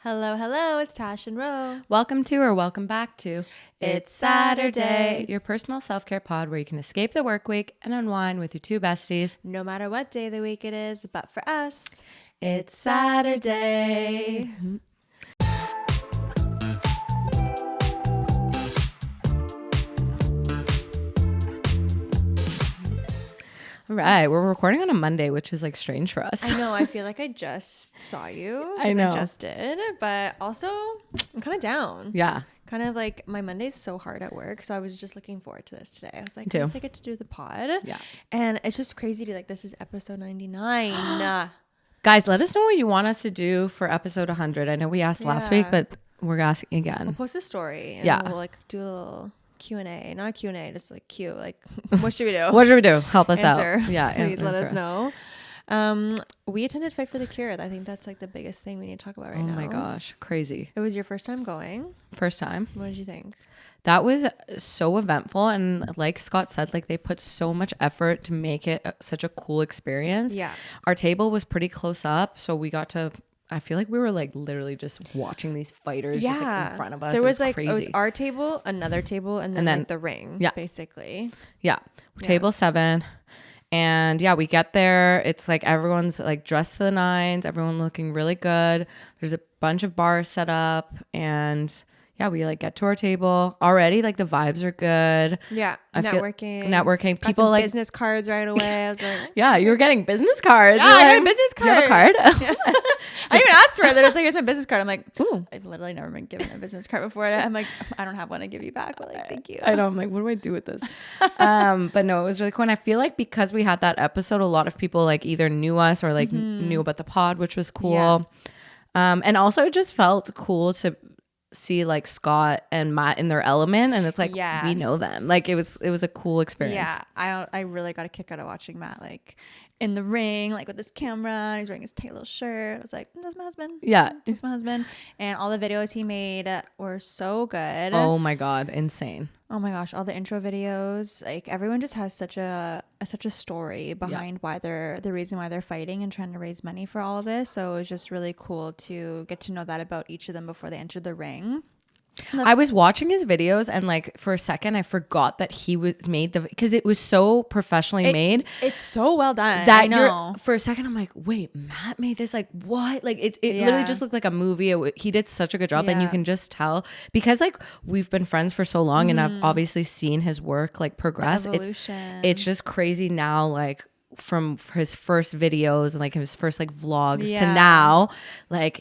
Hello, hello, it's Tash and Ro. Welcome to or welcome back to It's Saturday, your personal self-care pod where you can escape the work week and unwind with your two besties. No matter what day of the week it is, but for us, It's Saturday. All right, we're recording on a Monday, which is like strange for us. I know, I feel like I just saw you. I know. I just did, but also I'm kind of down. Yeah. Kind of like my Monday's so hard at work, so I was just looking forward to this today. I was like, too. at least I get to do the pod. Yeah. And it's just crazy to this is episode 99. Guys, let us know what you want us to do for episode 100. I know we asked last week, but we're asking again. We'll post a story and we'll do a little Q&A. Not a Q&A, just Q. What should we do? What should we do? Help us Answer. out. Yeah. Please let us know. We attended Fight for the Cure. I think that's the biggest thing we need to talk about right now. Oh my gosh. Crazy. It was your first time going? First time. What did you think? That was so eventful. And like Scott said, they put so much effort to make it such a cool experience. Yeah. Our table was pretty close up. So we got to, I feel like we were literally just watching these fighters just in front of us. There was crazy. it was our table, another table, and then the ring, basically. Yeah. Table 7. And yeah, we get there. It's everyone's dressed to the nines, everyone looking really good. There's a bunch of bars set up and yeah, we get to our table already. The vibes are good. Yeah. Networking. Networking. Got People some business cards right away. I was like, yeah, you were getting business cards. Yeah, I got a business card. Do you have a card? I even asked for it. They're just here's my business card. I'm like, ooh, I've literally never been given a business card before. I'm like, I don't have one to give you back, but thank you. I know. I'm like, what do I do with this? But no, it was really cool. And I feel because we had that episode, a lot of people either knew us or knew about the pod, which was cool. Yeah. And also it just felt cool to see Scott and Matt in their element, and it's we know them. It was a cool experience. Yeah, I really got a kick out of watching Matt in the ring, with his camera, and he's wearing his tight little shirt. I was like, that's my husband. Yeah, he's my husband. And all the videos he made were so good. Oh my god, insane. Oh my gosh, all the intro videos, everyone just has such a story behind why the reason why they're fighting and trying to raise money for all of this. So it was just really cool to get to know that about each of them before they entered the ring. I was watching his videos and for a second I forgot that he made because it was so professionally made. It's so well done. That I know. For a second I'm like, wait, Matt made this? What? It literally just looked like a movie. He did such a good job, and you can just tell because we've been friends for so long, and I've obviously seen his work progress. It's just crazy now, from his first videos and his first vlogs to now,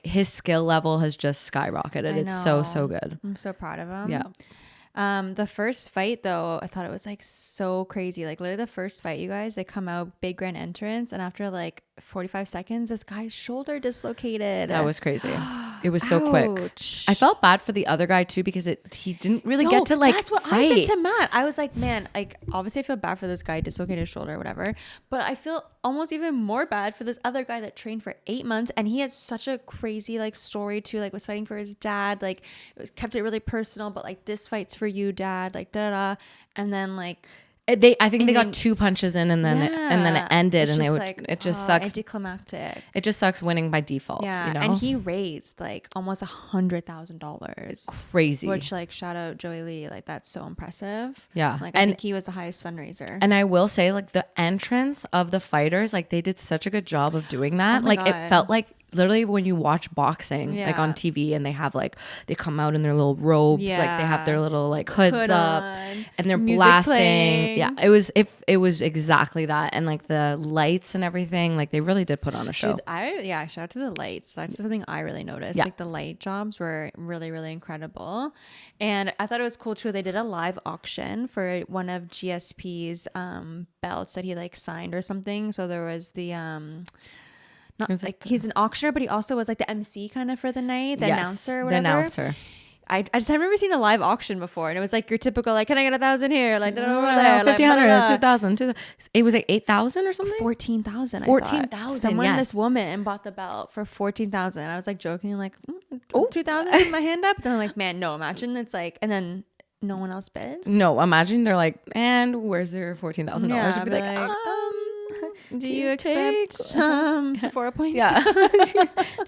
his skill level has just skyrocketed. It's so good. I'm so proud of him. Yeah. The first fight though, I thought it was so crazy. Literally the first fight, you guys, they come out, big grand entrance, and after 45 seconds, this guy's shoulder dislocated. That was crazy. It was so quick. I felt bad for the other guy too because he didn't really get to that's what fight. I said to Matt. I was like, man, obviously I feel bad for this guy dislocated his shoulder or whatever, but I feel almost even more bad for this other guy that trained for 8 months, and he had such a crazy story too. Was fighting for his dad. Kept it really personal, but this fight's for you, dad. And then I think they got 2 punches in, and then it ended, and it just sucks. Anticlimactic. It just sucks winning by default. Yeah, and he raised almost $100,000. Crazy. Which shout out Joey Lee, that's so impressive. Yeah, I think he was the highest fundraiser. And I will say the entrance of the fighters, they did such a good job of doing that. Oh my God. It felt literally when you watch boxing on TV, and they have they come out in their little robes, they have their little hoods up, and they're music blasting playing. Yeah, it was exactly that, and the lights and everything, they really did put on a show. Dude, shout out to the lights. That's something I really noticed. The light jobs were really, really incredible. And I thought it was cool too, they did a live auction for one of GSP's belts that he signed or something. So there was the not he's an auctioneer, but he also was the MC kind of for the night, the announcer or whatever. The announcer. I just had never seen a live auction before, and it was your typical can I get 1,000 here, over there, 1,500, 2,000. It was 8,000 or something. 14,000. 14,000. Someone, this woman, bought the belt for 14,000. I was joking, 2,000 with my hand up. Then I'm man, no. Imagine it's and then no one else bids. No, imagine they're and where's their $14,000? Yeah, Be Do you accept Sephora points? Yeah. Do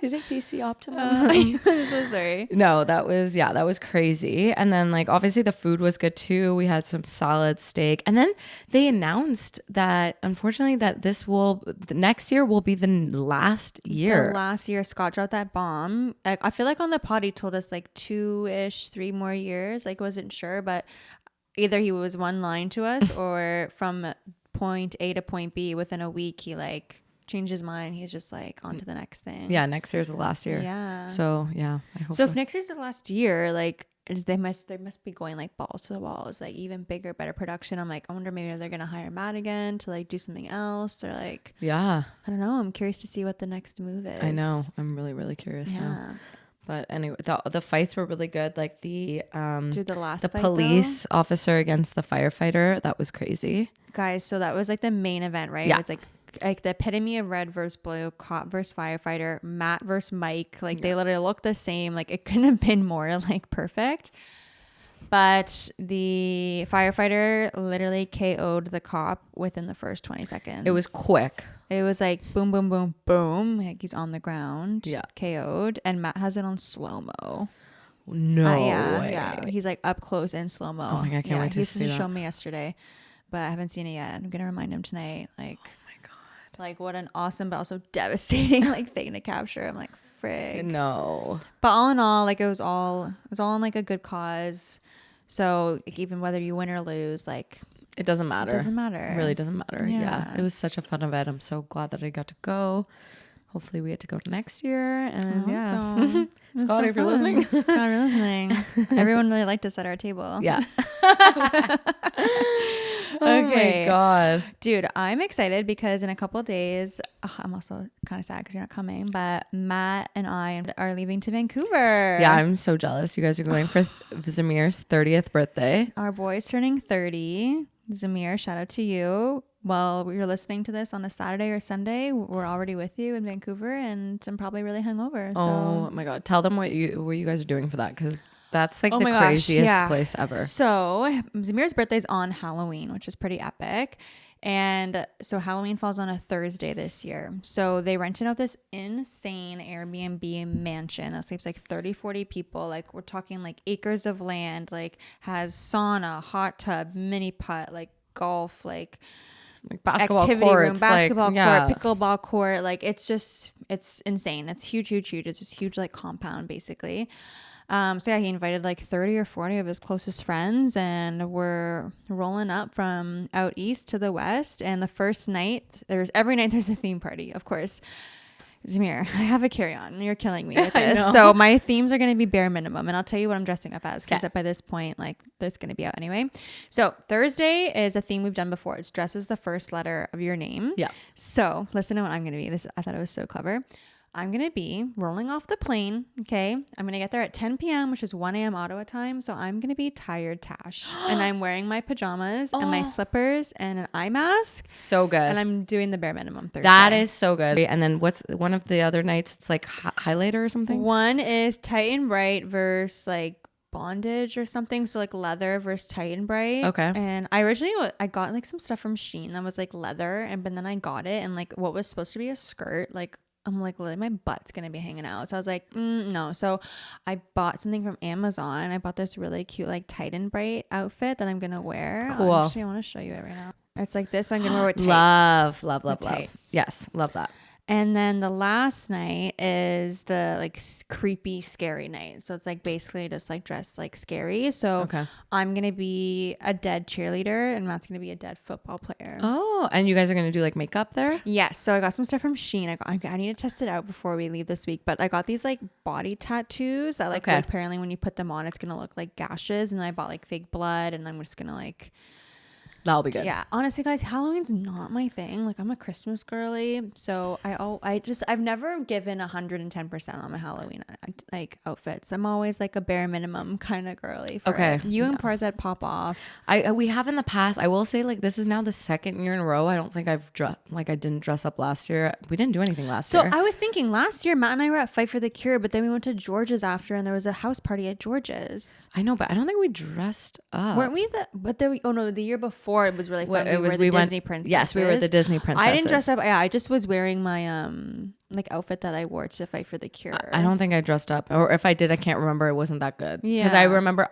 you take PC Optimum? I'm so sorry. No, that was crazy. And then like obviously the food was good too. We had some solid steak. And then they announced that unfortunately that the next year will be the last year. The last year Scott dropped that bomb. Like, I feel like on the pod he told us like 3 more years. Like, wasn't sure, but either he was one line to us or from point A to point B within a week he like changed his mind. He's just like on to the next thing. Yeah, next year's the last year. Yeah. So yeah, I hope so if next year's the last year, like they must be going like balls to the walls, like even bigger, better production. I'm like, I wonder maybe they're gonna hire Matt again to like do something else, or like, yeah, I don't know. I'm curious to see what the next move is. I know. I'm really, really curious now. But anyway, the fights were really good. Like the police officer against the firefighter, that was crazy. Guys, so that was like the main event, right? Yeah. It was like the epitome of red versus blue, cop versus firefighter, Matt versus Mike. Like they literally looked the same. Like it couldn't have been more like perfect. But the firefighter literally KO'd the cop within the first 20 seconds. It was quick. It was like boom, boom, boom, boom. Like he's on the ground. Yeah. KO'd. And Matt has it on slow-mo. No way. Yeah. He's like up close in slow-mo. Oh my God, I can't wait to see that. He showed me yesterday, but I haven't seen it yet. I'm going to remind him tonight. Like, oh my God. Like what an awesome but also devastating like thing to capture. I'm like, frig. No. But all in all, like it was all in like a good cause. So like, even whether you win or lose, like it doesn't matter. It doesn't matter. It really doesn't matter. Yeah. It was such a fun event. I'm so glad that I got to go. Hopefully we get to go next year. And so. Scott, if you're listening. Scott, if you're listening. Everyone really liked us at our table. Yeah. Oh my God. Dude, I'm excited because in a couple of days, I'm also kind of sad because you're not coming, but Matt and I are leaving to Vancouver. Yeah, I'm so jealous. You guys are going for Zamir's 30th birthday. Our boy's turning 30. Zamir, shout out to you. Well, you're listening to this on a Saturday or Sunday. We're already with you in Vancouver, and I'm probably really hungover. So. Oh my God. Tell them what you guys are doing for that, because that's like the craziest place ever. So Zamir's birthday is on Halloween, which is pretty epic. And so Halloween falls on a Thursday this year. So they rented out this insane Airbnb mansion that sleeps like 30, 40 people. Like we're talking like acres of land, like has sauna, hot tub, mini putt, like golf, like basketball activity courts, room, basketball court, pickleball court. Like it's insane. It's huge. It's just huge like compound basically. So yeah, he invited like 30 or 40 of his closest friends, and we're rolling up from out east to the west. And the first night, every night there's a theme party, of course. Zamir, I have a carry-on. You're killing me with this. So my themes are going to be bare minimum, and I'll tell you what I'm dressing up as, because by this point, like, that's going to be out anyway. So Thursday is a theme we've done before. It's dress as the first letter of your name. Yeah. So listen to what I'm going to be. I thought it was so clever. I'm going to be rolling off the plane, okay? I'm going to get there at 10 p.m., which is 1 a.m. Ottawa time. So I'm going to be tired Tash. And I'm wearing my pajamas and my slippers and an eye mask. So good. And I'm doing the bare minimum Thursday. That is so good. And then what's one of the other nights? It's like highlighter or something? One is tight and bright versus like bondage or something. So like leather versus tight and bright. Okay. And I got like some stuff from Shein that was like leather. But then I got it. And like what was supposed to be a skirt, like I'm like, my butt's going to be hanging out. So I was like, no. So I bought something from Amazon. I bought this really cute, like tight and bright outfit that I'm going to wear. Cool. Actually, I want to show you it right now. It's like this, but I'm going to wear with tights. Love. Yes. Love that. And then the last night is the like creepy, scary night. So it's like basically just like dressed like scary. So I'm going to be a dead cheerleader and Matt's going to be a dead football player. Oh, and you guys are going to do like makeup there? Yes. So I got some stuff from Shein. I need to test it out before we leave this week. But I got these like body tattoos that like apparently when you put them on, it's going to look like gashes. And I bought like fake blood, and I'm just going to like... That'll be good. Yeah. Honestly, guys, Halloween's not my thing. Like, I'm a Christmas girly. So I've never given 110% on my Halloween like outfits. I'm always like a bare minimum kind of girly. You and Parzette pop off. We have in the past. I will say, like, this is now the second year in a row. I don't think I've I didn't dress up last year. We didn't do anything last year. So I was thinking last year, Matt and I were at Fight for the Cure, but then we went to George's after, and there was a house party at George's. I know, but I don't think we dressed up. Weren't we the year before before it was really fun. It was we were the Disney princesses. Yes, we were the Disney princesses. I didn't dress up. Yeah, I just was wearing my like outfit that I wore to fight for the cure. I don't think I dressed up, or if I did, I can't remember. It wasn't that good. Because I remember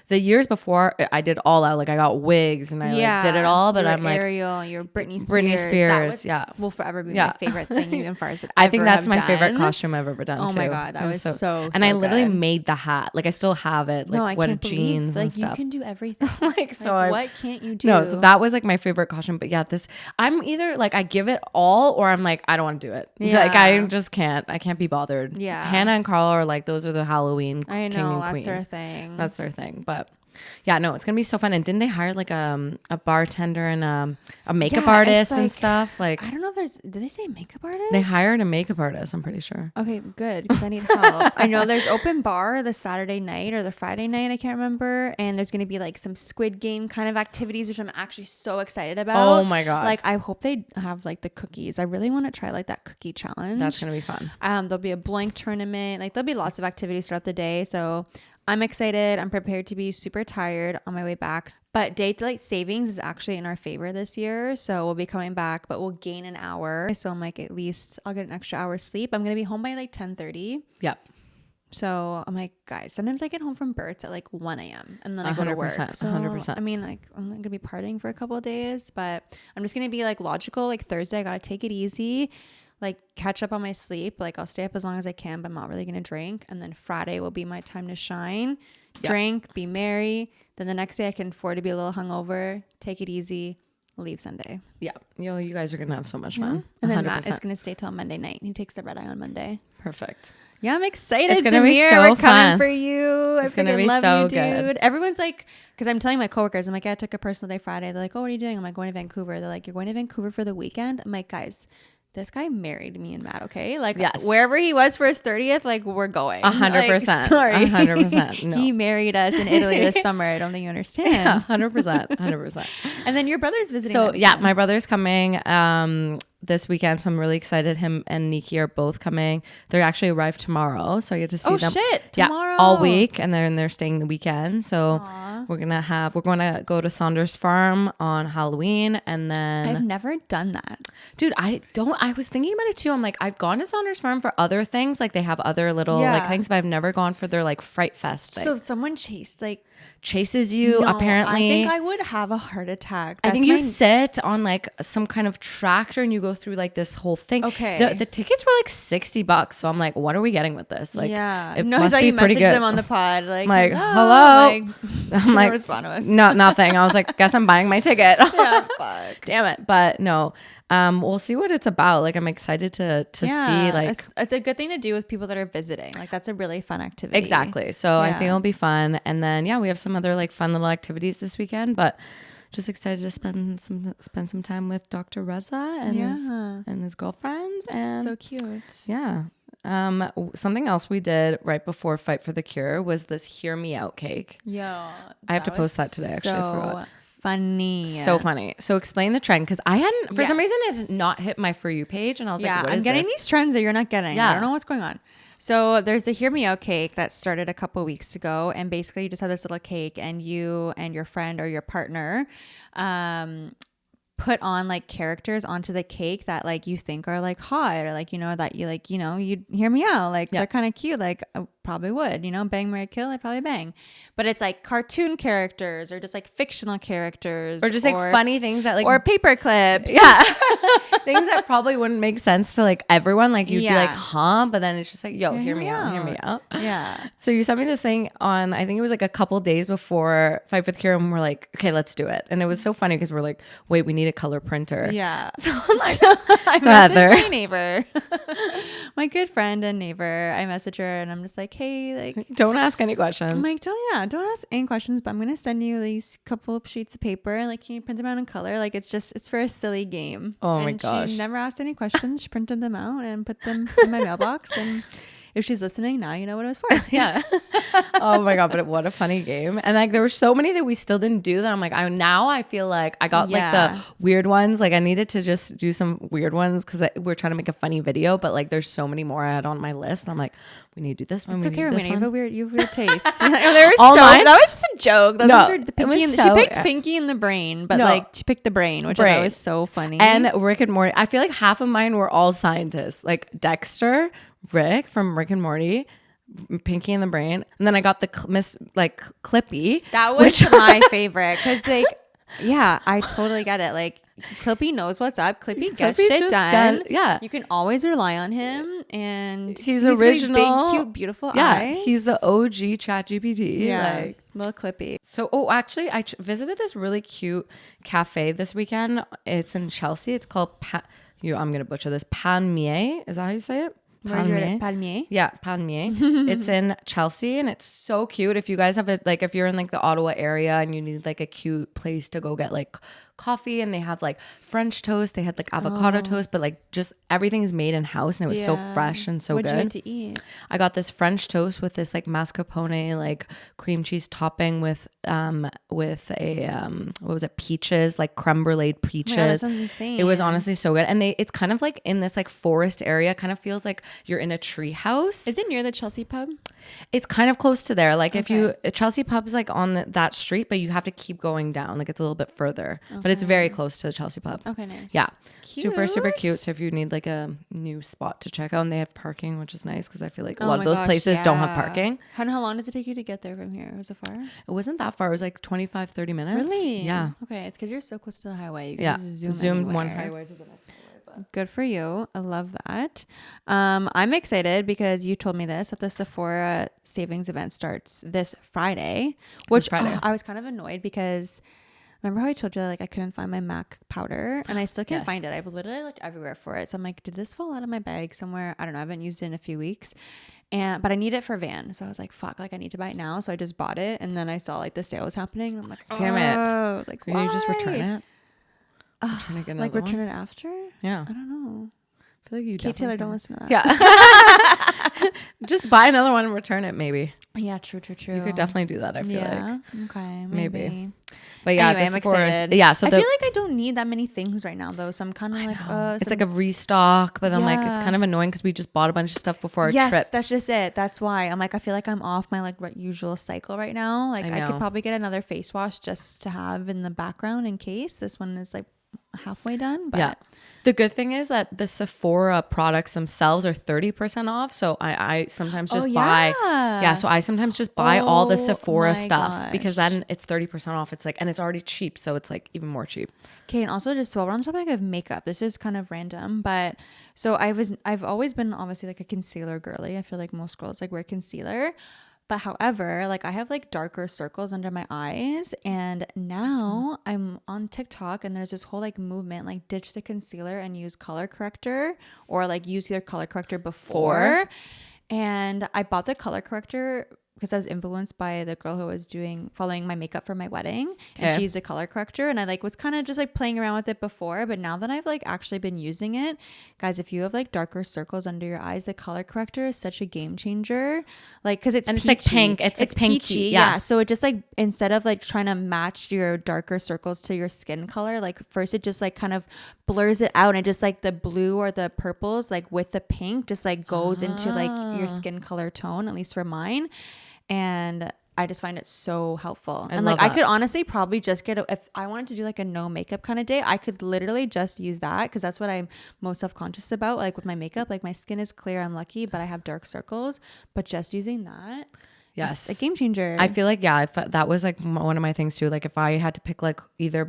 the years before I did all out. Like I got wigs and I like, did it all. But I'm like Ariel, you're Britney Spears. That will forever be my favorite thing you and Fars have I think that's my done. favorite costume I've ever done. Oh too. my god, that was so. And I literally made the hat. Like I still have it. Like what jeans and stuff. You can do everything. Like so. What can't you do? No, so that was like my favorite costume. But yeah, I'm either like I give it all or I'm like I don't want to do it. Yeah. Like I just can't. I can't be bothered. Yeah. Hannah and Carl are like those are the Halloween king and queens. That's their thing. But yeah, no, it's gonna be so fun. And didn't they hire like a bartender and a makeup artist and stuff? Like I don't know if did they say makeup artist? They hired a makeup artist, I'm pretty sure. Okay, good, because I need help. I know there's open bar the Saturday night or the Friday night, I can't remember, and there's gonna be like some Squid Game kind of activities, which I'm actually so excited about. Oh my god. Like I hope they have like the cookies. I really want to try like that cookie challenge. That's gonna be fun. There'll be a blank tournament. Like there'll be lots of activities throughout the day. So I'm excited. I'm prepared to be super tired on my way back. But daylight savings is actually in our favor this year. So we'll be coming back, but we'll gain an hour. So I'm like, at least I'll get an extra hour sleep. I'm going to be home by like 10:30. Yep. So I'm like, guys, sometimes I get home from Bert's at like 1 a.m. and then I go to work. So 100%. I mean, like I'm going to be partying for a couple of days, but I'm just going to be like logical. Like Thursday, I got to take it easy. Like catch up on my sleep. Like I'll stay up as long as I can, but I'm not really going to drink. And then Friday will be my time to shine, drink, be merry. Then the next day I can afford to be a little hungover, take it easy, leave Sunday. Yeah. You guys are going to have so much fun. And then 100%. Matt is going to stay till Monday night. He takes the red eye on Monday. Perfect. Yeah, I'm excited. It's gonna be so We're fun. Coming for you. It's gonna be so good. Everyone's like, because I'm telling my coworkers, I'm like, I took a personal day Friday. They're like, oh, what are you doing? I'm like, going to Vancouver. They're like, you're going to Vancouver for the weekend? I'm like, guys, this guy married me and Matt, okay? Like, wherever he was for his 30th, like, we're going. 100%. Like, sorry. 100%. No. He married us in Italy this summer. I don't think you understand. Yeah, 100%. 100%. And then your brother's visiting. So, yeah, my brother's coming this weekend. So I'm really excited. Him and Nikki are both coming. They actually arrive tomorrow. So I get to see them. Oh, shit. Tomorrow. Yeah, all week. And then they're staying the weekend. So we're going to go to Saunders Farm on Halloween. And then I've never done that. Dude, I was thinking about it too. I'm like, I've gone to Saunders Farm for other things. Like they have other little like things, but I've never gone for their like Fright Fest thing. So if someone chases you, apparently. I think I would have a heart attack. I think you sit on like some kind of tractor and you go through like this whole thing. Okay. The tickets were like $60. So I'm like, what are we getting with this? Like, it must I saw be you pretty messaged good. them on the pod. Like, I'm like, hello. I'm like, respond to us. No, nothing. I was like, guess I'm buying my ticket. Yeah, fuck. Damn it. But no. We'll see what it's about. Like I'm excited to see like it's a good thing to do with people that are visiting. Like that's a really fun activity. Exactly. So I think it'll be fun. And then we have some other like fun little activities this weekend, but just excited to spend some time with Dr. Reza and his girlfriend. And so cute. Yeah. Something else we did right before Fight for the Cure was this Hear Me Out cake. Yeah. I have to post that today. Actually, I forgot. Funny. So funny. So explain the trend, because I hadn't, for some reason, it had not hit my For You page, and I was like, what is I'm getting this? these trends that you're not getting. I don't know what's going on. So there's a Hear Me Out cake that started a couple weeks ago, and basically you just have this little cake, and you and your friend or your partner put on like characters onto the cake that like you think are like hot, or like, you know, that you like, you know, you'd hear me out, like they're kind of cute, like I probably would, you know, bang, marry, kill, I'd probably bang. But it's like cartoon characters or just like fictional characters, or just like funny things that like, or paper clips, things that probably wouldn't make sense to like everyone, like you'd be like, huh, but then it's just like, yo, hear me out. So you sent me this thing on, I think it was like a couple days before Fight for the Cure, and we're like, okay, let's do it. And it was so funny because we're like, wait, we need a color printer. So I'm like, I Heather, my neighbor, my good friend and neighbor, I message her and I'm just like, hey, like, don't ask any questions. I'm like, don't ask any questions, but I'm gonna send you these couple of sheets of paper, and like, can you print them out in color? Like, it's for a silly game. Oh my gosh. She never asked any questions. She printed them out and put them in my mailbox, and if she's listening now, you know what it was for. Yeah. Oh my God. But what a funny game. And like, there were so many that we still didn't do that. I'm like, I feel like I got like the weird ones. Like I needed to just do some weird ones because we're trying to make a funny video, but like there's so many more I had on my list. And I'm like, we need to do this one. It's okay, Romina. You have weird taste. That was just a joke. Those ones are the Pinky she picked Pinky and the Brain, but like she picked the Brain, which I thought was so funny. And Rick and Morty. I feel like half of mine were all scientists, like Dexter, Rick from Rick and Morty, Pinky and the Brain, and then I got the Clippy. That was my favorite because like, yeah, I totally get it. Like Clippy knows what's up. Clippy gets shit done. Yeah, you can always rely on him, and he's original, big, cute, beautiful eyes. He's the OG ChatGPT. Yeah, like little Clippy. So, actually, I visited this really cute cafe this weekend. It's in Chelsea. It's called I'm gonna butcher this. Palmier. Is that how you say it? Palmier. Yeah, Palmier. It's in Chelsea and it's so cute. If you guys have if you're in like the Ottawa area and you need like a cute place to go get like coffee, and they have like French toast, they had like avocado toast, but like just everything is made in house, and it was so fresh and so good. What'd you get to eat? I got this French toast with this like mascarpone like cream cheese topping with a what was it, peaches, like creme brulee peaches. Oh, that sounds insane. It was honestly so good, and it's kind of like in this like forest area. Kind of feels like you're in a tree house. Is it near the Chelsea pub? It's kind of close to there. Like if Chelsea pub's like on that street, but you have to keep going down. Like it's a little bit further, but it's very close to the Chelsea pub. Okay, nice. Yeah. Cute. Super, super cute. So if you need like a new spot to check out, and they have parking, which is nice because I feel like a lot of those places don't have parking. How long does it take you to get there from here? Was it far? It wasn't that far. It was like 25, 30 minutes. Really? Yeah. Okay. It's because you're so close to the highway. You can zoom one highway to the next highway. Good for you. I love that. I'm excited because you told me this, that the Sephora savings event starts this Friday, I was kind of annoyed because remember how I told you like I couldn't find my MAC powder, and I still can't find it. I've literally looked everywhere for it. So I'm like, did this fall out of my bag somewhere? I don't know. I haven't used it in a few weeks. But I need it for Van. So I was like, fuck, like I need to buy it now. So I just bought it, and then I saw like the sale was happening, and I'm like, damn it. Like, can you just return it? Return it after? Yeah. I don't know. I feel like you Kate Taylor, don't listen to that. Yeah. Just buy another one and return it, maybe. Yeah, true. You could definitely do that, I feel like. Okay, maybe. But yeah, anyway, I'm excited. Yeah, so I feel like I don't need that many things right now, though. So I'm kind of like, it's like a restock, but I'm like, it's kind of annoying because we just bought a bunch of stuff before our trips. Yes, that's just it. That's why I'm like, I feel like I'm off my like usual cycle right now. Like I could probably get another face wash just to have in the background in case this one is like halfway done. But yeah, the good thing is that the Sephora products themselves are 30% off, so I sometimes just buy so I sometimes just buy all the Sephora stuff because then it's 30% off. It's like, and it's already cheap, so it's like even more cheap. Okay, and also just while we're on the topic of makeup, this is kind of random, but so I've always been obviously like a concealer girly. I feel like most girls like wear concealer. But however, like I have like darker circles under my eyes, and now I'm on TikTok and there's this whole like movement, like ditch the concealer and use color corrector, or like use your color corrector before. And I bought the color corrector because I was influenced by the girl who was following my makeup for my wedding, and she used a color corrector, and I like was kind of just like playing around with it before, but now that I've like actually been using it, guys, if you have like darker circles under your eyes, the color corrector is such a game changer. Like because it's like pink, it's like peachy, yeah. So it just like instead of like trying to match your darker circles to your skin color, like first it just like kind of blurs it out, and just like the blue or the purples like with the pink just like goes into like your skin color tone, at least for mine. And I just find it so helpful. And like I could honestly probably just if I wanted to do like a no makeup kind of day, I could literally just use that, because that's what I'm most self-conscious about, like with my makeup. Like my skin is clear, I'm lucky, but I have dark circles. But just using that, yes, a game changer. I feel like that was like one of my things too. Like if I had to pick like either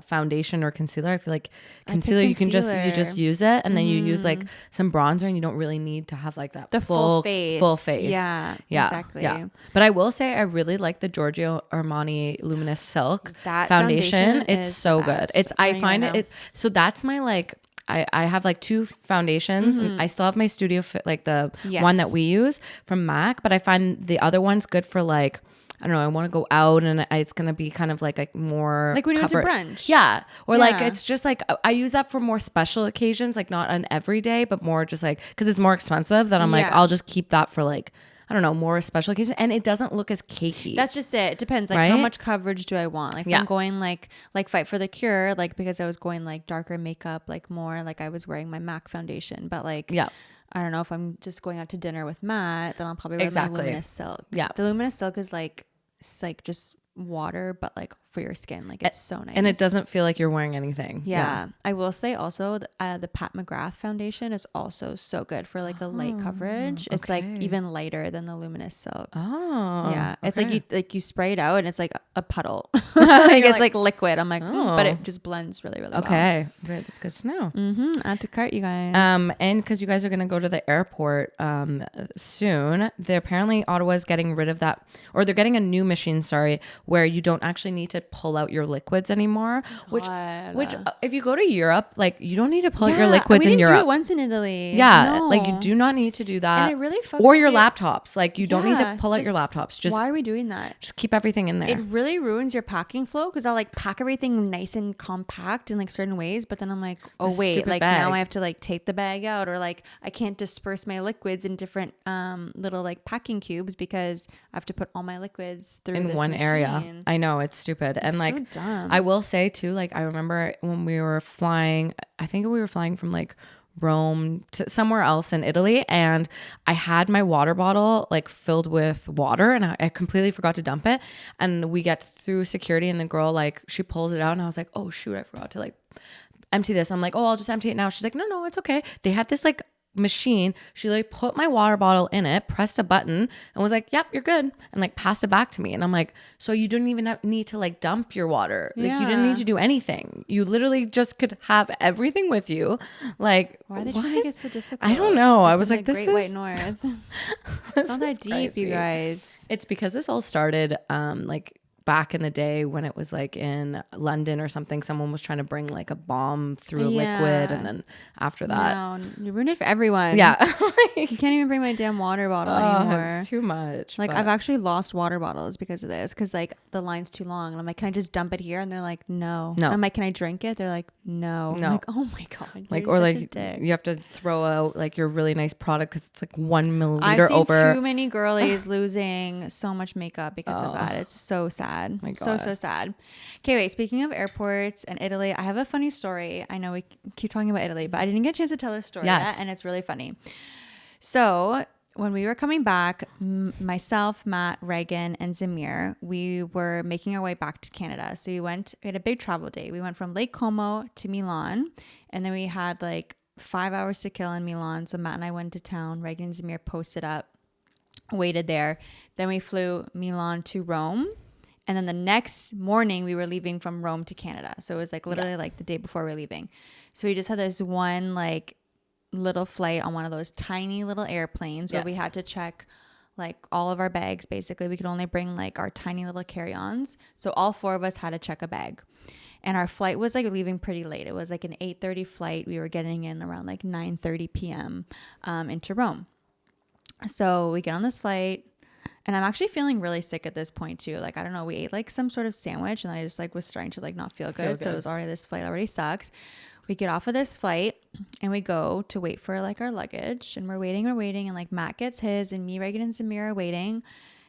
foundation or concealer, I feel like concealer you just use it, and then you use like some bronzer, and you don't really need to have like that the full face. Yeah, exactly. Yeah. But I will say I really like the Giorgio Armani Luminous Silk that foundation. It's so good. I find it. So that's my like. I have like two foundations, and I still have my Studio Fit, like the one that we use from MAC, but I find the other one's good for like I don't know, I want to go out and it's going to be kind of like a more like when you went to brunch. Yeah. Or like, it's just like, I use that for more special occasions, like not an everyday, but more just like, cause it's more expensive that I'm like, I'll just keep that for like, I don't know, more special occasion, and it doesn't look as cakey. That's just it. It depends. Like how much coverage do I want? Like if I'm going like Fight for the Cure, like because I was going like darker makeup, like more like I was wearing my MAC foundation, but like I don't know, if I'm just going out to dinner with Matt, then I'll probably wear my luminous silk. Yeah, the luminous silk is like it's like just water, but like for your skin, like it's so nice, and it doesn't feel like you're wearing anything. I will say also the Pat McGrath foundation is also so good for like a light coverage. It's like even lighter than the luminous silk. It's like you spray it out and it's like a puddle. Like it's like liquid. I'm like, but it just blends really well. Great, that's good to know. Add to cart, you guys. And because you guys are gonna go to the airport soon, apparently Ottawa's getting rid of that, or they're getting a new machine, where you don't actually need to pull out your liquids anymore. Which if you go to Europe, like you don't need to pull out your liquids in Europe. We didn't do it once in Italy. Like you do not need to do that. And it really fucks or your laptops. Like you don't need to pull out your laptops. Just why are we doing that? Just keep everything in there. It really ruins your packing flow because I'll like pack everything nice and compact in like certain ways, but then I'm like, oh wait, like now I have to like take the bag out, or like I can't disperse my liquids in different little like packing cubes because I have to put all my liquids through in one area. I know, it's stupid. And like so dumb. I will say too, like I remember when we were flying, I think we were flying from like Rome to somewhere else in Italy, and I had my water bottle like filled with water, and I completely forgot to dump it. And we get through security, and the girl like she pulls it out, and I was like, oh shoot, I forgot to like empty this. I'm like, oh, I'll just empty it now. She's like, no, it's okay. They had this like machine. She like put my water bottle in it, pressed a button, and was like, yep, you're good, and like passed it back to me. And I'm like, so you didn't even need to like dump your water. Like you didn't need to do anything. You literally just could have everything with you. Like why did you make it so difficult? I don't know. I was like, this Great White North. It's not that deep, crazy. You guys. It's because this all started like back in the day when it was like in London or something, someone was trying to bring like a bomb through a liquid, and then after that, no, you ruined it for everyone. Yeah, you can't even bring my damn water bottle anymore. It's too much. Like I've actually lost water bottles because of this, because like the line's too long, and I'm like, can I just dump it here? And they're like, no. And I'm like, can I drink it? They're like, no. I'm like, oh my god, like or like you have to throw out like your really nice product because it's like 1 milliliter I've seen over. Too many girlies losing so much makeup because of that. It's so sad. My God. So sad. Okay, wait, speaking of airports and Italy, I have a funny story. I know we keep talking about Italy, but I didn't get a chance to tell this story yet, and it's really funny. So when we were coming back, myself, Matt, Reagan, and Zamir, we were making our way back to Canada. So we had a big travel day. We went from Lake Como to Milan, and then we had like 5 hours to kill in Milan. So Matt and I went to town. Reagan and Zamir posted up, waited there. Then we flew Milan to Rome. And then the next morning we were leaving from Rome to Canada. So it was like literally like the day before we were leaving. So we just had this one like little flight on one of those tiny little airplanes where we had to check like all of our bags. Basically, we could only bring like our tiny little carry-ons. So all 4 of us had to check a bag. And our flight was like leaving pretty late. It was like an 8:30 flight. We were getting in around like 9:30 p.m. Into Rome. So we get on this flight. And I'm actually feeling really sick at this point too. Like, I don't know, we ate like some sort of sandwich and I just like was starting to like not feel good. So it was already, this flight already sucks. We get off of this flight and we go to wait for like our luggage, and we're waiting. And like Matt gets his, and me, Reagan, and Samira are waiting,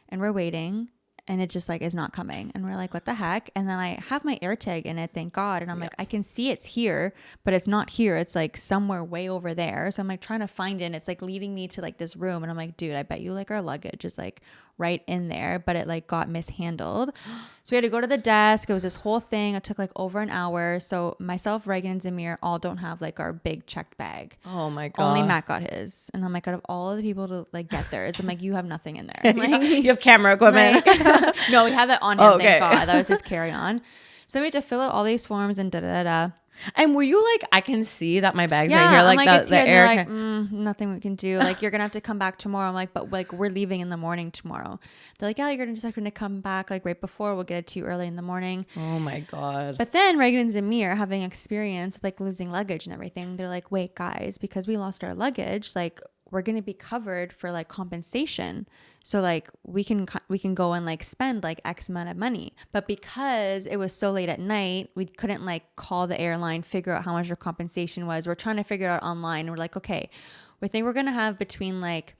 and we're waiting. And it just like is not coming. And we're like, what the heck? And then I have my AirTag in it, thank God. And I'm like, I can see it's here, but it's not here. It's like somewhere way over there. So I'm like trying to find it. And it's like leading me to like this room. And I'm like, dude, I bet you like our luggage is like right in there, but it like got mishandled. So we had to go to the desk. It was this whole thing. It took like over an hour. So myself, Reagan, and Zamir all don't have like our big checked bag. Oh my God. Only Matt got his. And I'm like, out of all of the people to like get theirs, I'm like, you have nothing in there. Like, you have camera equipment. Like, no, we had that on him. Thank God. That was his carry-on. So we had to fill out all these forms and da-da-da-da. And were you like, I can see that my bag's right here, like the air. Like, nothing we can do. Like, you're gonna have to come back tomorrow. I'm like, but like we're leaving in the morning tomorrow. They're like, yeah, you're gonna just have to come back like right before. We'll get it to you early in the morning. Oh my God. But then Reagan and Zamir, having experience with like losing luggage and everything, they're like, wait, guys, because we lost our luggage, like we're going to be covered for like compensation. So like we can go and like spend like X amount of money. But because it was so late at night, we couldn't like call the airline, figure out how much our compensation was. We're trying to figure it out online. And we're like, okay, we think we're going to have between like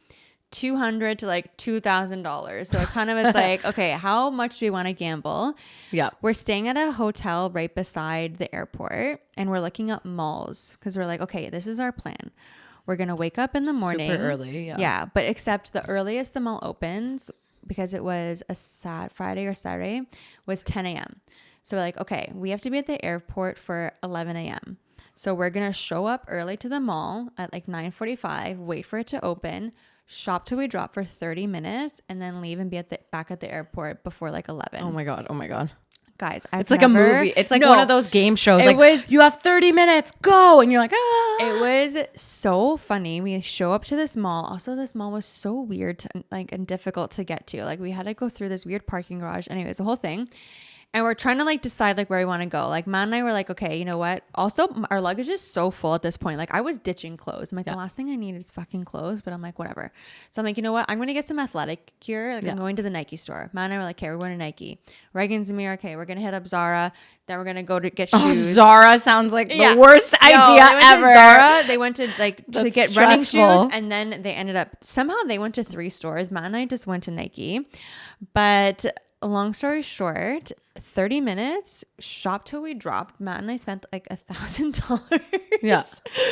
$200 to like $2,000. So it kind of is like, okay, how much do we want to gamble? Yeah. We're staying at a hotel right beside the airport and we're looking up malls because we're like, okay, this is our plan. We're going to wake up in the morning. Super early. Yeah. Yeah. But except the earliest the mall opens, because it was a Friday or Saturday, was 10 a.m. So we're like, okay, we have to be at the airport for 11 a.m. So we're going to show up early to the mall at like 9:45, wait for it to open, shop till we drop for 30 minutes, and then leave and be back at the airport before like 11. Oh my God. Guys, it's like a movie. It's like one of those game shows. You have 30 minutes, go. And you're like, ah. It was so funny. We show up to this mall. Also, this mall was so weird and difficult to get to. Like we had to go through this weird parking garage. Anyways, the whole thing. And we're trying to like decide like where we want to go. Like Matt and I were like, okay, you know what? Also, our luggage is so full at this point. Like I was ditching clothes. I'm like, the last thing I need is fucking clothes. But I'm like, whatever. So I'm like, you know what? I'm going to get some athletic gear. Like I'm going to the Nike store. Matt and I were like, okay, we're going to Nike. Reagan's and me are okay. We're going to hit up Zara. Then we're going to go to get shoes. Oh, Zara sounds like the worst idea ever. To Zara. They went to to get stressful. running shoes. And then they ended up, somehow they went to 3 stores. Matt and I just went to Nike. But long story short, 30 minutes, shop till we dropped. Matt and I spent like $1,000. Yeah.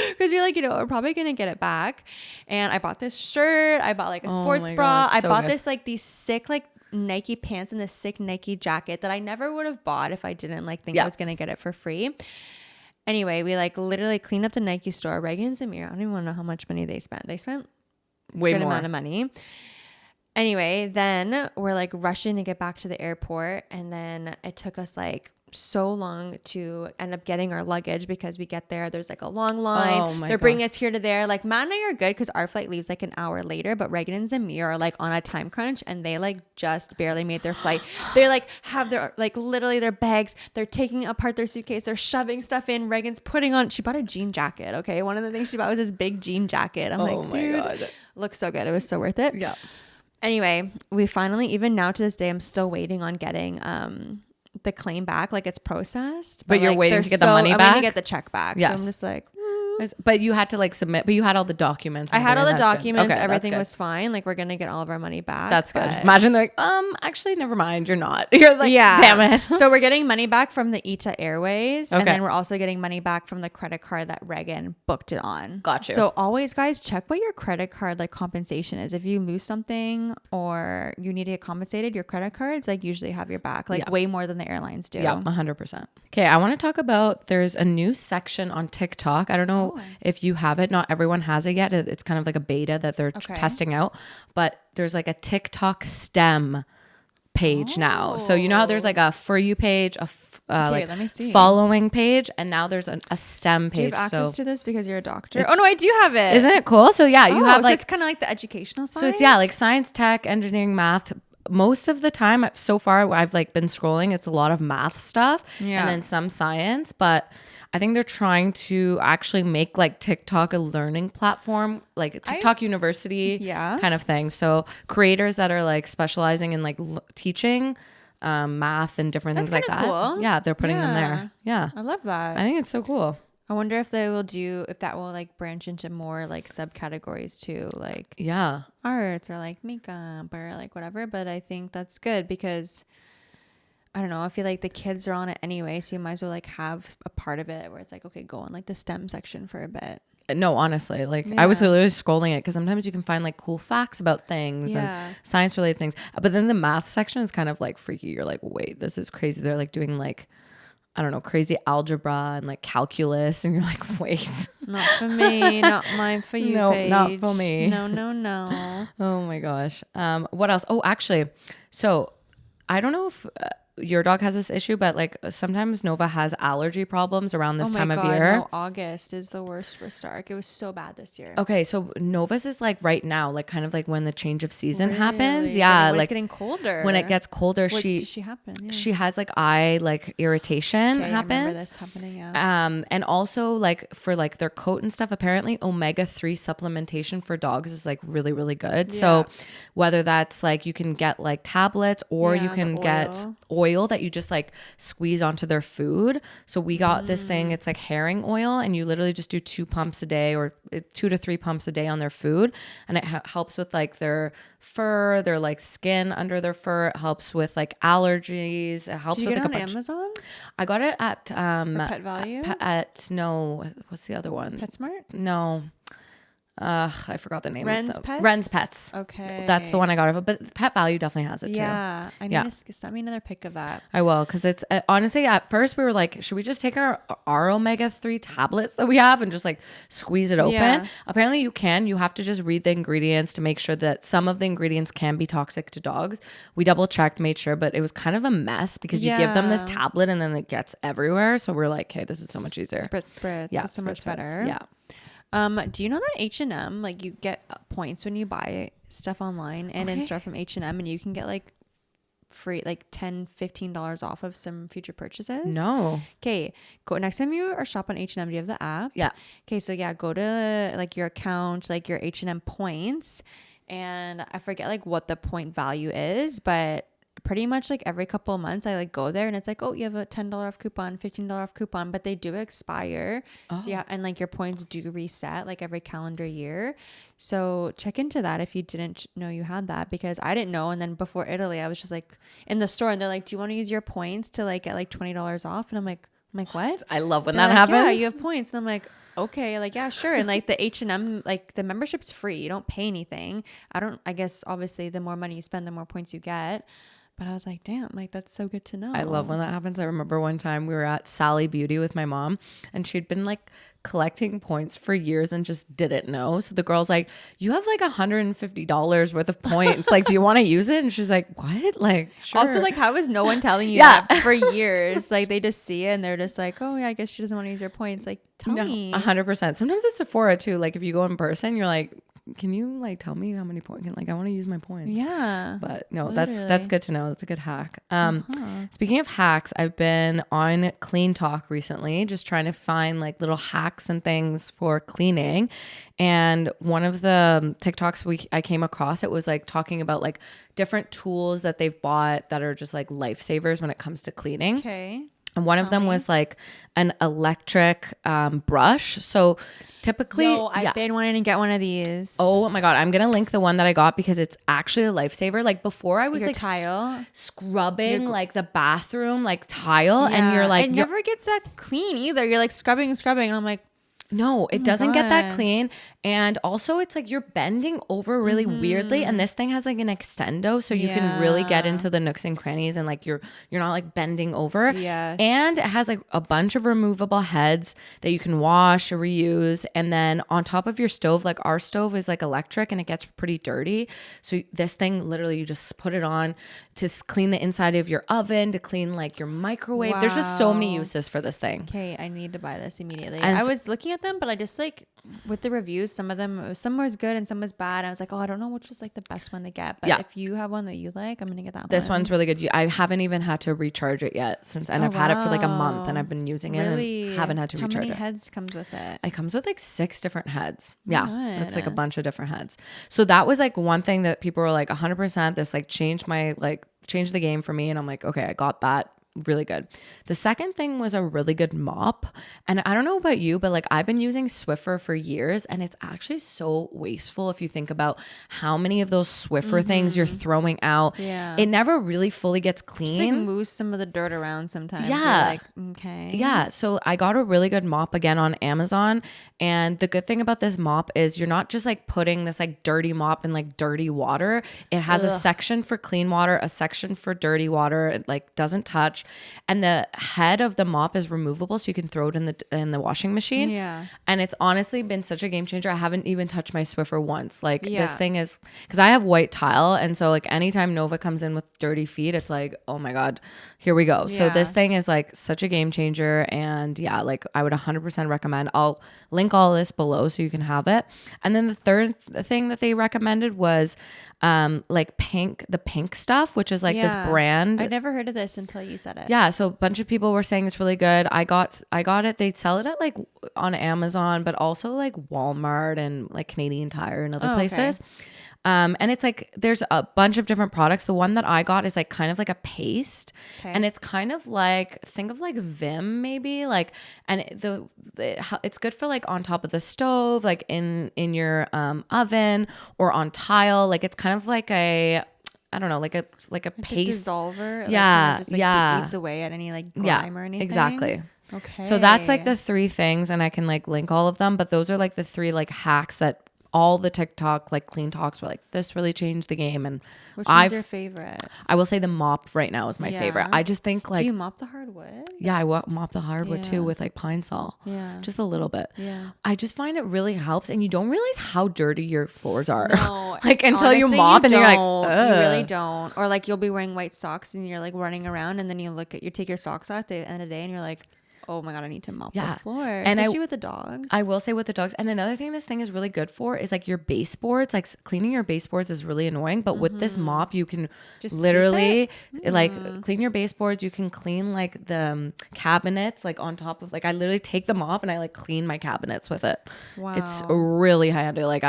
Because you're like, you know, we're probably going to get it back. And I bought this shirt. I bought like a sports bra. God, I bought these sick like Nike pants and this sick Nike jacket that I never would have bought if I didn't like think I was going to get it for free. Anyway, we like literally cleaned up the Nike store. Reagan and Zamir, I don't even know how much money they spent. They spent way more amount of money. Anyway, then we're like rushing to get back to the airport. And then it took us like so long to end up getting our luggage because we get there. There's like a long line. They're bringing us here to there. Like Matt and I are good because our flight leaves like an hour later. But Reagan and Zamir are like on a time crunch and they like just barely made their flight. They like have their like literally their bags. They're taking apart their suitcase. They're shoving stuff in. Reagan's putting on. She bought a jean jacket. Okay, one of the things she bought was this big jean jacket. I'm like, dude, God. Looks so good. It was so worth it. Yeah. Anyway, we finally, even now to this day, I'm still waiting on getting the claim back. Like it's processed. But you're like, waiting to get the money back? I'm waiting to get the check back. Yes. So I'm just like... But you had to like submit, but you had all the documents. I had all the documents. Okay, everything was fine. Like we're going to get all of our money back. That's good. Imagine they're like, actually, never mind. You're not. You're like, damn it. So we're getting money back from the ITA Airways. Okay. And then we're also getting money back from the credit card that Reagan booked it on. Got you. So always, guys, check what your credit card like compensation is. If you lose something or you need to get compensated, your credit cards like usually have your back, like way more than the airlines do. Yeah, 100%. Okay, I want to talk about, there's a new section on TikTok. I don't know if you have it. Not everyone has it yet. It's kind of like a beta that they're testing out. But there's like a TikTok STEM page now. So you know how there's like a For You page, let me see. Following page, and now there's a STEM page. Do you have access to this because you're a doctor? Oh no, I do have it. Isn't it cool? So yeah, you have like, it's kind of like the educational side. So it's like science, tech, engineering, math. Most of the time so far I've like been scrolling, it's a lot of math stuff and then some science, but I think they're trying to actually make like TikTok a learning platform, like TikTok University kind of thing. So creators that are like specializing in like teaching math and different things like that. Cool. Yeah, they're putting them there. Yeah. I love that. I think it's so cool. I wonder if that will like branch into more like subcategories too, like arts or like makeup or like whatever. But I think that's good because I don't know, I feel like the kids are on it anyway, so you might as well like have a part of it where it's like, okay, go on like the STEM section for a bit. No, honestly, like I was literally scrolling it because sometimes you can find like cool facts about things and science related things. But then the math section is kind of like freaky. You're like, wait, this is crazy. They're like doing like, I don't know, crazy algebra and like calculus. And you're like, wait. Not for me. Not my For You page. No, not for me. No. Oh my gosh. What else? Oh, actually, so I don't know if your dog has this issue, but like sometimes Nova has allergy problems around this time of year. No, August is the worst for Stark. It was so bad this year. Okay, so Nova's is like right now, like kind of like when the change of season happens. Yeah, like it's getting colder. When it gets colder, what does she happen? Yeah. She has like eye like irritation happens. I remember this happening. Yeah. And also like for like their coat and stuff, apparently omega-3 supplementation for dogs is like really, really good. Yeah. So whether that's like you can get like tablets or you can get oil that you just like squeeze onto their food. So we got this thing, it's like herring oil, and you literally just do 2 pumps a day or 2 to 3 pumps a day on their food, and it helps with like their fur, their like skin under their fur. It helps with like allergies. It helps with like a bunch. Amazon? I got it at Pet Value? What's the other one? PetSmart? No. I forgot the name. Ren's Pets? Ren's Pets. Okay. That's the one I got it, but Pet Value definitely has it too. Yeah. I need to send me another pic of that. I will, because it's honestly at first we were like, should we just take our omega-3 tablets that we have and just like squeeze it open? Yeah. Apparently you can. You have to just read the ingredients to make sure that some of the ingredients can be toxic to dogs. We double checked, made sure, but it was kind of a mess because you give them this tablet and then it gets everywhere. So we're like, hey, this is so much easier. Spritz. Yeah, so much better. Yeah. Do you know that H&M, like you get points when you buy stuff online and in store from H&M, and you can get like free like $10-15 off of some future purchases? No. Okay, go next time you are shop on H&M. Do you have the app? Yeah. Okay, so yeah, go to like your account, like your H&M points, and I forget like what the point value is, but pretty much like every couple of months I like go there and it's like, oh, you have a $10 off coupon, $15 off coupon, but they do expire. So yeah, and like your points do reset like every calendar year. So check into that if you didn't know you had that, because I didn't know. And then before Italy, I was just like in the store and they're like, do you want to use your points to like get like $20 off? And I'm like, what? I love when they're that like, happens. Yeah, you have points. And I'm like, okay, like, yeah, sure. And like the H&M, like the membership's free. You don't pay anything. I guess obviously the more money you spend, the more points you get. But I was like, damn, like that's so good to know. I love when that happens. I remember one time we were at Sally Beauty with my mom and she'd been like collecting points for years and just didn't know. So the girl's like, you have like $150 worth of points. Like, do you want to use it? And she's like, what? Like, sure. Also, like, how is no one telling you that for years? Like, they just see it and they're just like, oh, yeah, I guess she doesn't want to use your points. Like, tell me. 100%. Sometimes it's Sephora too. Like, if you go in person, you're like, can you like tell me how many points? Like, I want to use my points. Yeah. But no, that's good to know. That's a good hack. Speaking of hacks, I've been on Clean Talk recently, just trying to find like little hacks and things for cleaning. And one of the TikToks I came across, it was like talking about like different tools that they've bought that are just like lifesavers when it comes to cleaning. Okay. And one of them was like an electric brush. So typically, I've been wanting to get one of these. Oh my God. I'm going to link the one that I got because it's actually a lifesaver. Like before I was like tile scrubbing like the bathroom, like tile. And you're like, it never gets that clean either. You're like scrubbing. And I'm like, no, it doesn't get that clean. And also it's like you're bending over really weirdly. And this thing has like an extendo. So you can really get into the nooks and crannies and like you're not like bending over. Yes. And it has like a bunch of removable heads that you can wash or reuse. And then on top of your stove, like our stove is like electric and it gets pretty dirty. So this thing literally you just put it on to clean the inside of your oven, to clean like your microwave. Wow. There's just so many uses for this thing. Okay, I need to buy this immediately. And I was looking at them, but I just like with the reviews, some was good and some was bad. I was like, oh, I don't know which was like the best one to get. But if you have one that you like, I'm gonna get that one. This one's really good. I haven't even had to recharge it yet and I've had it for like a month and I've been using it and haven't had to recharge it. How many heads comes with it? It comes with like 6 different heads. Yeah, it's like a bunch of different heads. So that was like one thing that people were like 100%. This like changed the game for me. And I'm like, okay, I got that. Really good. The second thing was a really good mop. And I don't know about you, but like I've been using Swiffer for years and it's actually so wasteful if you think about how many of those Swiffer things you're throwing out. Yeah. It never really fully gets clean. Just like moves some of the dirt around sometimes. Yeah. You're like, okay. Yeah. So I got a really good mop again on Amazon. And the good thing about this mop is you're not just like putting this like dirty mop in like dirty water. It has a section for clean water, a section for dirty water. It like doesn't touch. much. And the head of the mop is removable, so you can throw it in the washing machine. Yeah. And it's honestly been such a game changer. I haven't even touched my Swiffer once. Like this thing is, because I have white tile, and so like anytime Nova comes in with dirty feet, it's like, oh my God, here we go. So this thing is like such a game changer, and yeah, like I would 100% recommend. I'll link all this below so you can have it. And then the third thing that they recommended was like the pink stuff, which is like this brand. I never heard of this until you said it. Yeah, so a bunch of people were saying it's really good. I got it. They sell it at like on Amazon, but also like Walmart and like Canadian Tire and other places. Okay. And it's like there's a bunch of different products. The one that I got is like kind of like a paste, and it's kind of like, think of like Vim maybe, like, and it's good for like on top of the stove, like in your oven or on tile. Like it's kind of like a, I don't know, like a paste dissolver. Yeah, like, just, like, eats away at any like grime or anything. Exactly. Okay. So that's like the 3 things, and I can like link all of them. But those are like the 3 like hacks that all the TikTok like clean talks were like, this really changed the game. And which one's your favorite? I will say the mop right now is my favorite. I just think like, do you mop the hardwood? Yeah, I mop the hardwood too with like Pine Sol. Yeah, just a little bit. Yeah, I just find it really helps, and you don't realize how dirty your floors are. No, like until honestly, you mop and you're like, ugh. You really don't. Or like you'll be wearing white socks and you're like running around, and then you take your socks out at the end of the day and you're like, oh my God, I need to mop the floor. Especially with the dogs. I will say with the dogs. And another thing this thing is really good for is like your baseboards. Like cleaning your baseboards is really annoying. But with this mop, you can just literally like clean your baseboards. You can clean like the cabinets, like on top of, like I literally take the mop and I like clean my cabinets with it. Wow. It's really handy. Like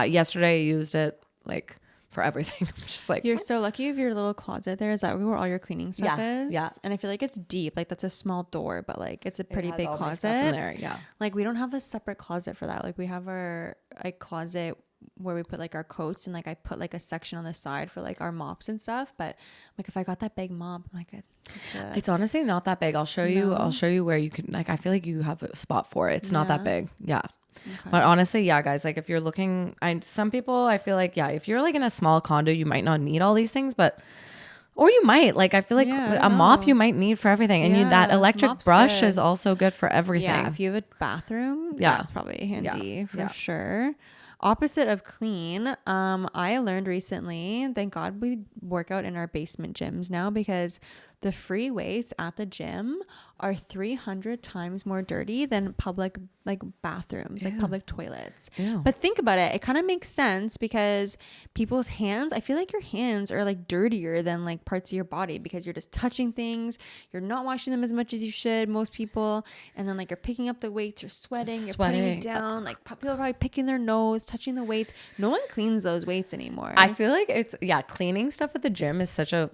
yesterday I used it like for everything. I'm just like, you're so lucky of your little closet there. Is that where all your cleaning stuff is? Yeah. And I feel like it's deep. Like that's a small door, but like it's a pretty big closet in there. Yeah. Like we don't have a separate closet for that. Like we have our closet where we put like our coats, and like I put like a section on the side for like our mops and stuff. But like if I got that big mop, I'm like it's honestly not that big. I'll show you. I'll show you where you can, like, I feel like you have a spot for it. It's not that big. Yeah. Okay. But honestly, yeah, guys, like if you're looking, some people, I feel like, yeah, if you're like in a small condo, you might not need all these things, or you might, like, I feel like a mop you might need for everything. And that electric brush is also good for everything. Yeah. If you have a bathroom, that's probably handy for sure. Opposite of clean, I learned recently, thank God we work out in our basement gyms now, because the free weights at the gym are 300 times more dirty than public like bathrooms, like public toilets. Ew. But think about it. It kind of makes sense because people's hands, I feel like your hands are like dirtier than like parts of your body because you're just touching things. You're not washing them as much as you should, most people. And then like you're picking up the weights, you're sweating. You're putting it down. Like people are probably picking their nose, touching the weights. No one cleans those weights anymore. I feel like cleaning stuff at the gym is such a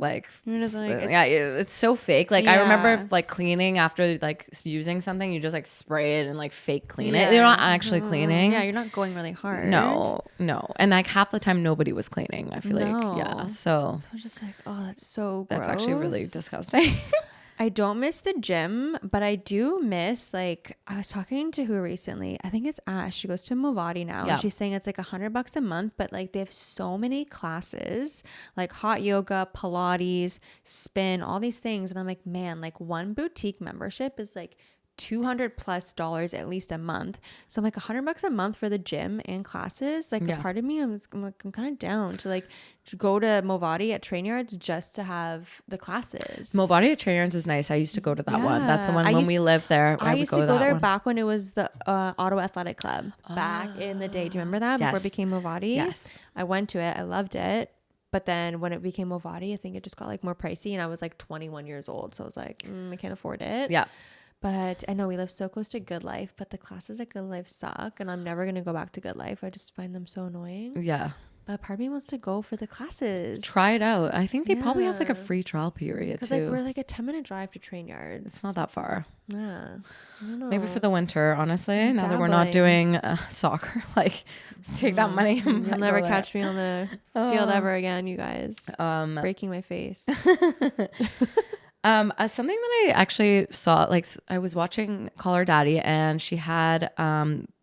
it's so fake. Like I remember like cleaning after like using something, you just like spray it and like fake clean it. You're not actually cleaning. Yeah, you're not going really hard. No. And like half the time nobody was cleaning, I feel like. Yeah. So I was just like, oh, that's so gross. That's actually really disgusting. I don't miss the gym, but I do miss, like, I was talking to who recently, I think it's Ash. She goes to Movati now. Yeah. And she's saying it's like $100 a month, but like they have so many classes, like hot yoga, Pilates, spin, all these things. And I'm like, man, like one boutique membership is like $200+ at least a month. So I'm like $100 a month for the gym and classes. Like a part of me, I'm kind of down to go to Movati at Train Yards just to have the classes. Movati at Train Yards is nice. I used to go to that one. That's the one when we lived there. I used to go there back when it was the Ottawa Athletic Club back in the day. Do you remember that? Before it became Movati? Yes. I went to it. I loved it. But then when it became Movati, I think it just got like more pricey, and I was like 21 years old. So I was like, I can't afford it. Yeah. But I know we live so close to Good Life, but the classes at Good Life suck, and I'm never going to go back to Good Life. I just find them so annoying. Yeah. But part of me wants to go for the classes. Try it out. I think they probably have like a free trial period too. Because we're like a 10-minute drive to Train Yards. It's not that far. Yeah. I don't know. Maybe for the winter, honestly. Now that we're not doing soccer, like let's take that money. You'll never catch me on the field ever again, you guys. Breaking my face. Something that I actually saw, like I was watching Call Her Daddy, and she had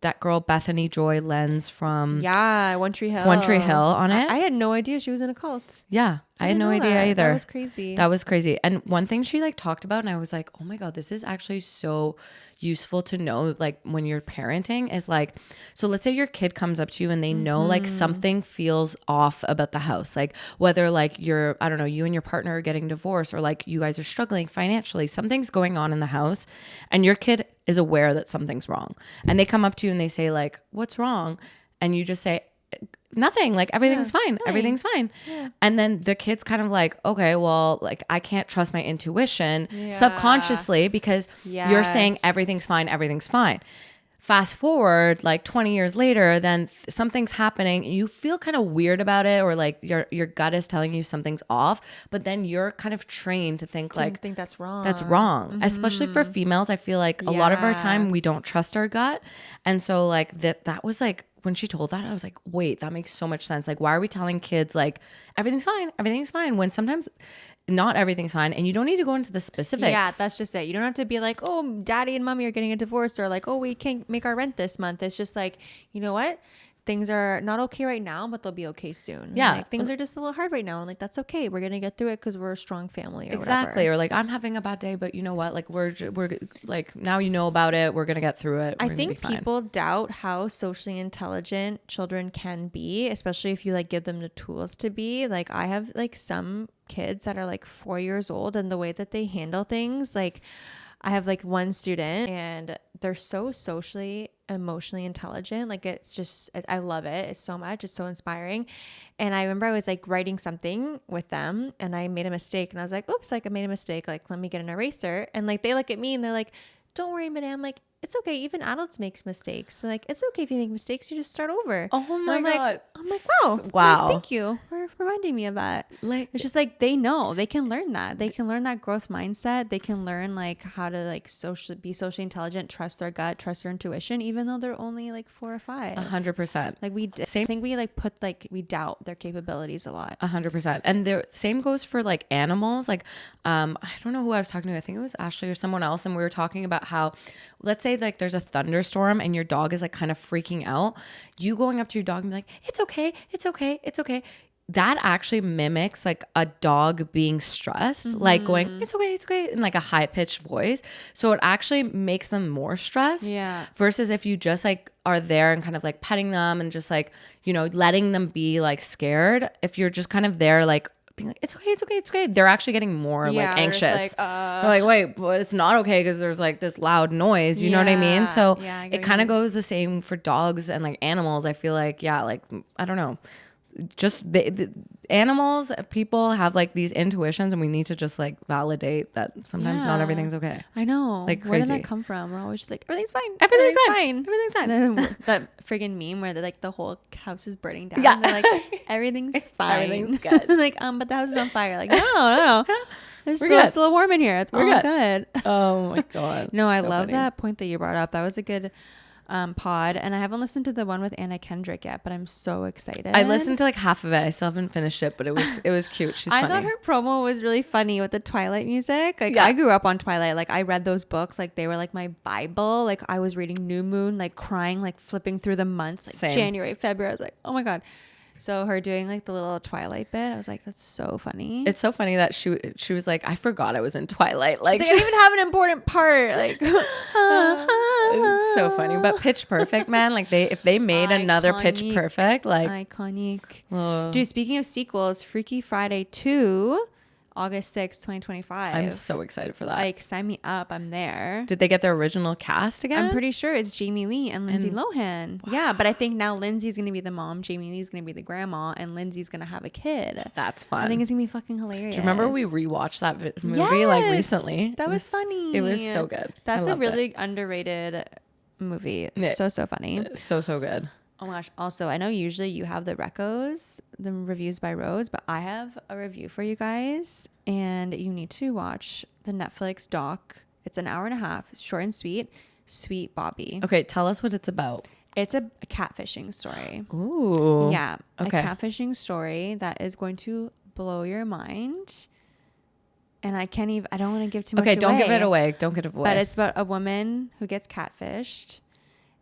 that girl Bethany Joy Lenz from One Tree Hill. One Tree Hill on it. I had no idea she was in a cult. Yeah, I had no idea either. That was crazy. That was crazy. And one thing she like talked about, and I was like, oh my God, this is actually so useful to know, like when you're parenting, is like, so let's say your kid comes up to you and they know like something feels off about the house, like whether like you're, I don't know, you and your partner are getting divorced, or like you guys are struggling financially, something's going on in the house, and your kid is aware that something's wrong, and they come up to you and they say like, what's wrong? And you just say, nothing, like everything's fine. Everything's fine. Yeah. And then the kid's kind of like, okay, well, like I can't trust my intuition subconsciously because you're saying everything's fine. Fast forward like 20 years later, then something's happening. You feel kind of weird about it, or like your gut is telling you something's off, but then you're kind of trained to think that's wrong. That's wrong. Especially for females. I feel like a lot of our time we don't trust our gut. And so like that was like, when she told that, I was like, wait, that makes so much sense. Like, why are we telling kids like everything's fine when sometimes not everything's fine, and you don't need to go into the specifics. Yeah, that's just it. You don't have to be like, oh, daddy and mommy are getting a divorce, or like, oh, we can't make our rent this month. It's just like, you know what? Things are not okay right now, but they'll be okay soon. Yeah. Like, things are just a little hard right now. And like, that's okay. We're going to get through it because we're a strong family. Or exactly. whatever. Or like, I'm having a bad day, but you know what? Like we're like, now you know about it. We're going to get through it. I think people doubt how socially intelligent children can be, especially if you like give them the tools to be. Like I have like some kids that are like 4 years old, and the way that they handle things, like I have like one student and they're so socially, emotionally intelligent. Like it's just, I love it. It's so much. It's so inspiring. And I remember I was like writing something with them and I made a mistake, and I was like, oops, like I made a mistake. Like, let me get an eraser. And like, they look at me and they're like, don't worry, madam. Like, it's okay. Even adults make mistakes. So like, it's okay if you make mistakes. You just start over. Oh my God. I'm like, wow. Like, thank you for reminding me of that. Like, it's just like, they know, they can learn that. They can learn that growth mindset. They can learn like how to like be socially intelligent, trust their gut, trust their intuition, even though they're only like 4 or 5. 100%. Like I think we like we doubt their capabilities a lot. 100%. And the same goes for like animals. Like, I don't know who I was talking to. I think it was Ashley or someone else. And we were talking about how, let's say like there's a thunderstorm and your dog is like kind of freaking out. You going up to your dog and be like, it's okay. That actually mimics like a dog being stressed, like going, it's okay, in like a high pitched voice. So it actually makes them more stressed. Yeah. Versus if you just like are there and kind of like petting them and just like, you know, letting them be like scared. If you're just kind of there, like being like, it's okay. They're actually getting more like anxious. They're like, wait, but it's not okay because there's like this loud noise. You know what I mean? So it kind of goes the same for dogs and like animals. I feel like, like, I don't know. Just the animals, people have like these intuitions, and we need to just like validate that sometimes not everything's okay. I know. Like crazy. Where did that come from? We're always just like, everything's fine. Everything's fine. And then that friggin' meme where like the whole house is burning down. Yeah. They're like, everything's fine. Everything's good. Like, but the house is on fire. Like, no. It's still warm in here. It's all good. Oh my God. No, I love that point that you brought up. That was a good pod, and I haven't listened to the one with Anna Kendrick yet, but I'm so excited. I listened to like half of it. I still haven't finished it, but it was cute. She's funny. I thought her promo was really funny with the Twilight music. Like I grew up on Twilight. Like I read those books. Like they were like my Bible. Like I was reading New Moon, like crying, like flipping through the months, like Same. January, February. I was like, oh my God. So her doing like the little Twilight bit, I was like, that's so funny. It's so funny that she was like, I forgot I was in Twilight. Like, I didn't even have an important part. Like, it's so funny. But Pitch Perfect, man, like if they made another Pitch Perfect, like iconic. Dude, speaking of sequels, Freaky Friday 2. August 6th, 2025. I'm so excited for that. Like, sign me up. I'm there. Did they get their original cast again? I'm pretty sure it's Jamie Lee and Lindsay Lohan. Wow. Yeah, but I think now Lindsay's going to be the mom, Jamie Lee's going to be the grandma, and Lindsay's going to have a kid. That's fun. I think it's going to be fucking hilarious. Do you remember we rewatched that movie like recently? That was funny. It was so good. That's a really underrated movie. So funny. So good. Oh my gosh. Also, I know usually you have the recos, the reviews by Rose, but I have a review for you guys, and you need to watch the Netflix doc. It's an hour and a half, short and sweet. Sweet Bobby. Okay, tell us what it's about. It's a catfishing story. Ooh. Yeah. Okay. A catfishing story that is going to blow your mind. And I don't want to give too much away. Okay, don't give it away. Don't give it away. But it's about a woman who gets catfished.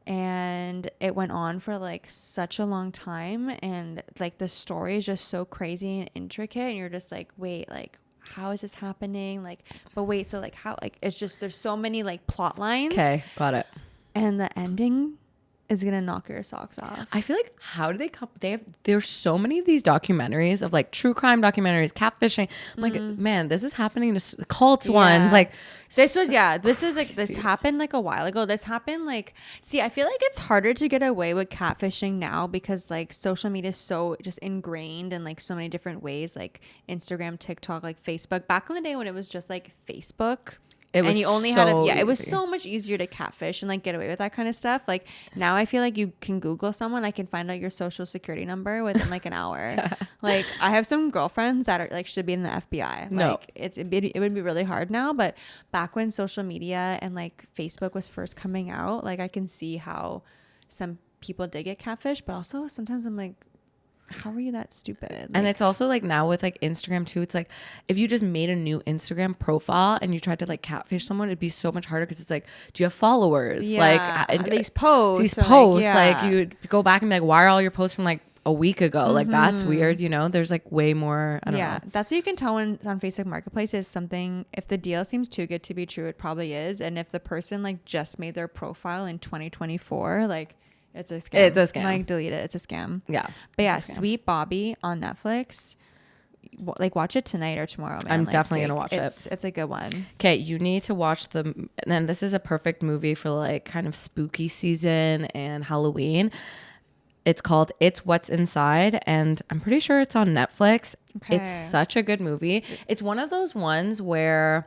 and it went on for like such a long time, and like the story is just so crazy and intricate, and you're just like, wait, like how is this happening? Like, but wait, so like how, like it's just, there's so many like plot lines. Okay, got it. And the ending is gonna knock your socks off. I feel like, how do they come? There's so many of these documentaries of like true crime documentaries, catfishing. I'm like, man, this is happening to cults ones. Like this is like, this happened like a while ago. This happened like, see, I feel like it's harder to get away with catfishing now because like social media is so just ingrained in like so many different ways, like Instagram, TikTok, like Facebook. Back in the day when it was just like Facebook, and you only had it was so much easier to catfish and like get away with that kind of stuff. Like now I feel like you can Google someone, I can find out your social security number within like an hour. Like I have some girlfriends that are like should be in the FBI. Like it would be really hard now, but back when social media and like Facebook was first coming out, like I can see how some people did get catfish, but also sometimes I'm like, how are you that stupid? Like, and it's also like now with like Instagram too, it's like if you just made a new Instagram profile and you tried to like catfish someone, it'd be so much harder because it's like, do you have followers? Like these posts, like you would go back and be like, why are all your posts from like a week ago? Like that's weird, you know. There's like way more, I don't know. That's what you can tell when it's on Facebook Marketplace is something, if the deal seems too good to be true, it probably is. And if the person like just made their profile in 2024, like it's a scam. It's a scam. Like delete it. It's a scam. Yeah. But yeah, Sweet Bobby on Netflix. Like watch it tonight or tomorrow, man. I'm like, definitely gonna watch it. It's a good one. Okay, you need to watch and then this is a perfect movie for like kind of spooky season and Halloween. It's called It's What's Inside, and I'm pretty sure it's on Netflix. Okay. It's such a good movie. It's one of those ones where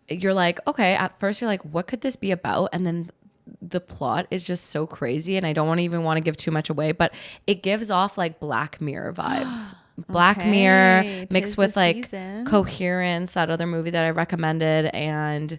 you're like, okay, at first you're like, what could this be about? And then the plot is just so crazy, and I don't even want to give too much away, but it gives off like Black Mirror vibes. Black Mirror mixed with like Coherence, that other movie that I recommended, and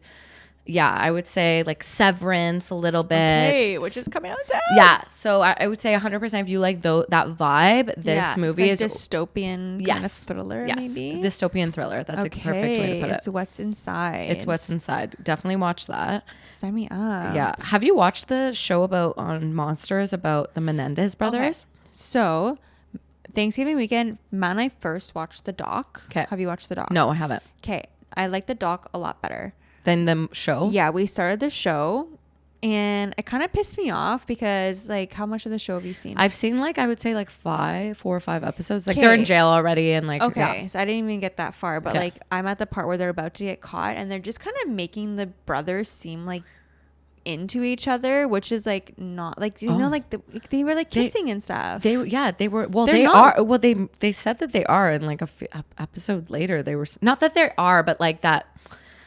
yeah, I would say like Severance a little bit, which is coming out soon. Yeah, so I would say 100% if you like that vibe, this movie is dystopian kind of thriller. Maybe dystopian thriller. That's a perfect way to put it. It's What's Inside. It's What's Inside. Definitely watch that. Sign me up. Yeah. Have you watched the show on Monsters about the Menendez brothers? Okay. So Thanksgiving weekend, Matt and I first watched the doc. Okay. Have you watched the doc? No, I haven't. Okay. I like the doc a lot better than the show. Yeah, we started the show and it kind of pissed me off because like, how much of the show have you seen? I've seen like, I would say like 4 or 5 episodes. Like they're in jail already and like, okay. So I didn't even get that far, but like I'm at the part where they're about to get caught and they're just kind of making the brothers seem like into each other, which is like not like, you know, like they were like kissing and stuff. They were, well, they are, well, they said that they are, and like a episode later they were, not that they are, but like that.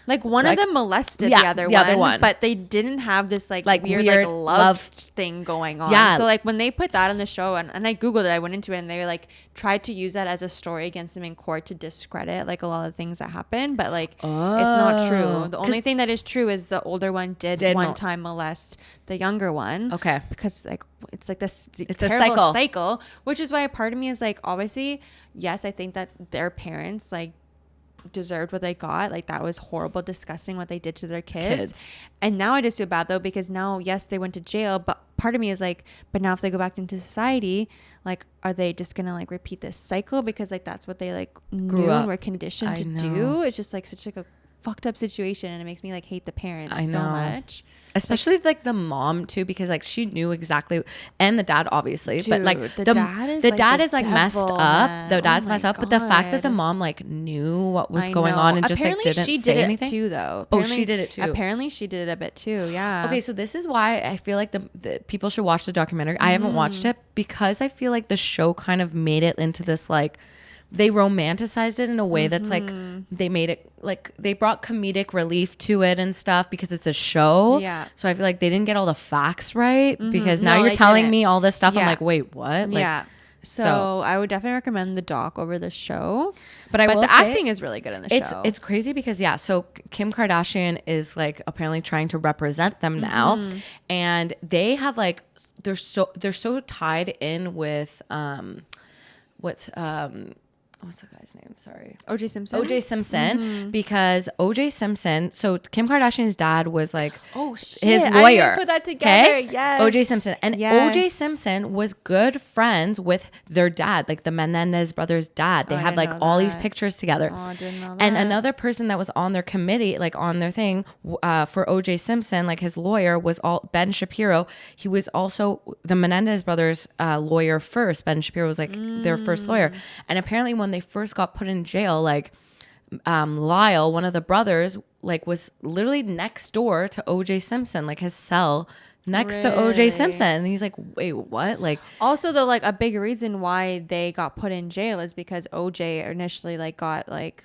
Like one of them molested the other one, but they didn't have this like weird like love thing going on. Yeah. So like when they put that on the show, and I Googled it, I went into it, and they like tried to use that as a story against them in court to discredit like a lot of things that happened. But like it's not true. The only thing that is true is the older one did one time molest the younger one. Okay. Because like it's like this it's a cycle, which is why a part of me is like, obviously, yes, I think that their parents like deserved what they got. Like that was horrible, disgusting what they did to their kids. And now I just feel bad though, because now, yes, they went to jail, but part of me is like, but now if they go back into society, like are they just gonna like repeat this cycle because like that's what they like knew and were conditioned to do? It's just like such like a fucked up situation, and it makes me like hate the parents so much, especially like the mom too, because like she knew exactly, and the dad obviously. Dude, but like the dad is like messed up. The dad's messed up, but the fact that the mom like knew what was going on and just like didn't say anything too though. She did it too. Apparently she did it a bit too. Yeah. Okay, so this is why I feel like the people should watch the documentary. I haven't watched it because I feel like the show kind of made it into this like, they romanticized it in a way that's like, they made it like, they brought comedic relief to it and stuff because it's a show. Yeah. So I feel like they didn't get all the facts right, because now you're telling me all this stuff. Yeah. I'm like, wait, what? Like, yeah. So I would definitely recommend the doc over the show. But the acting is really good in the show. It's crazy because so Kim Kardashian is like apparently trying to represent them now, and they have like, they're so tied in with what's the guy's name? Sorry. OJ Simpson. OJ Simpson, because OJ Simpson, so Kim Kardashian's dad was like his lawyer. I didn't put that together. Yes. OJ Simpson. And OJ Simpson was good friends with their dad, like the Menendez brothers' dad. They had like all these pictures together. Oh, I didn't know that. And another person that was on their committee, like on their thing, for OJ Simpson, like his lawyer was Ben Shapiro. He was also the Menendez brothers' lawyer first. Ben Shapiro was like their first lawyer. And apparently when they first got put in jail, like Lyle, one of the brothers, like was literally next door to OJ Simpson, like his cell next to OJ Simpson. And he's like, wait, what? Like, also though, like a big reason why they got put in jail is because OJ initially like got like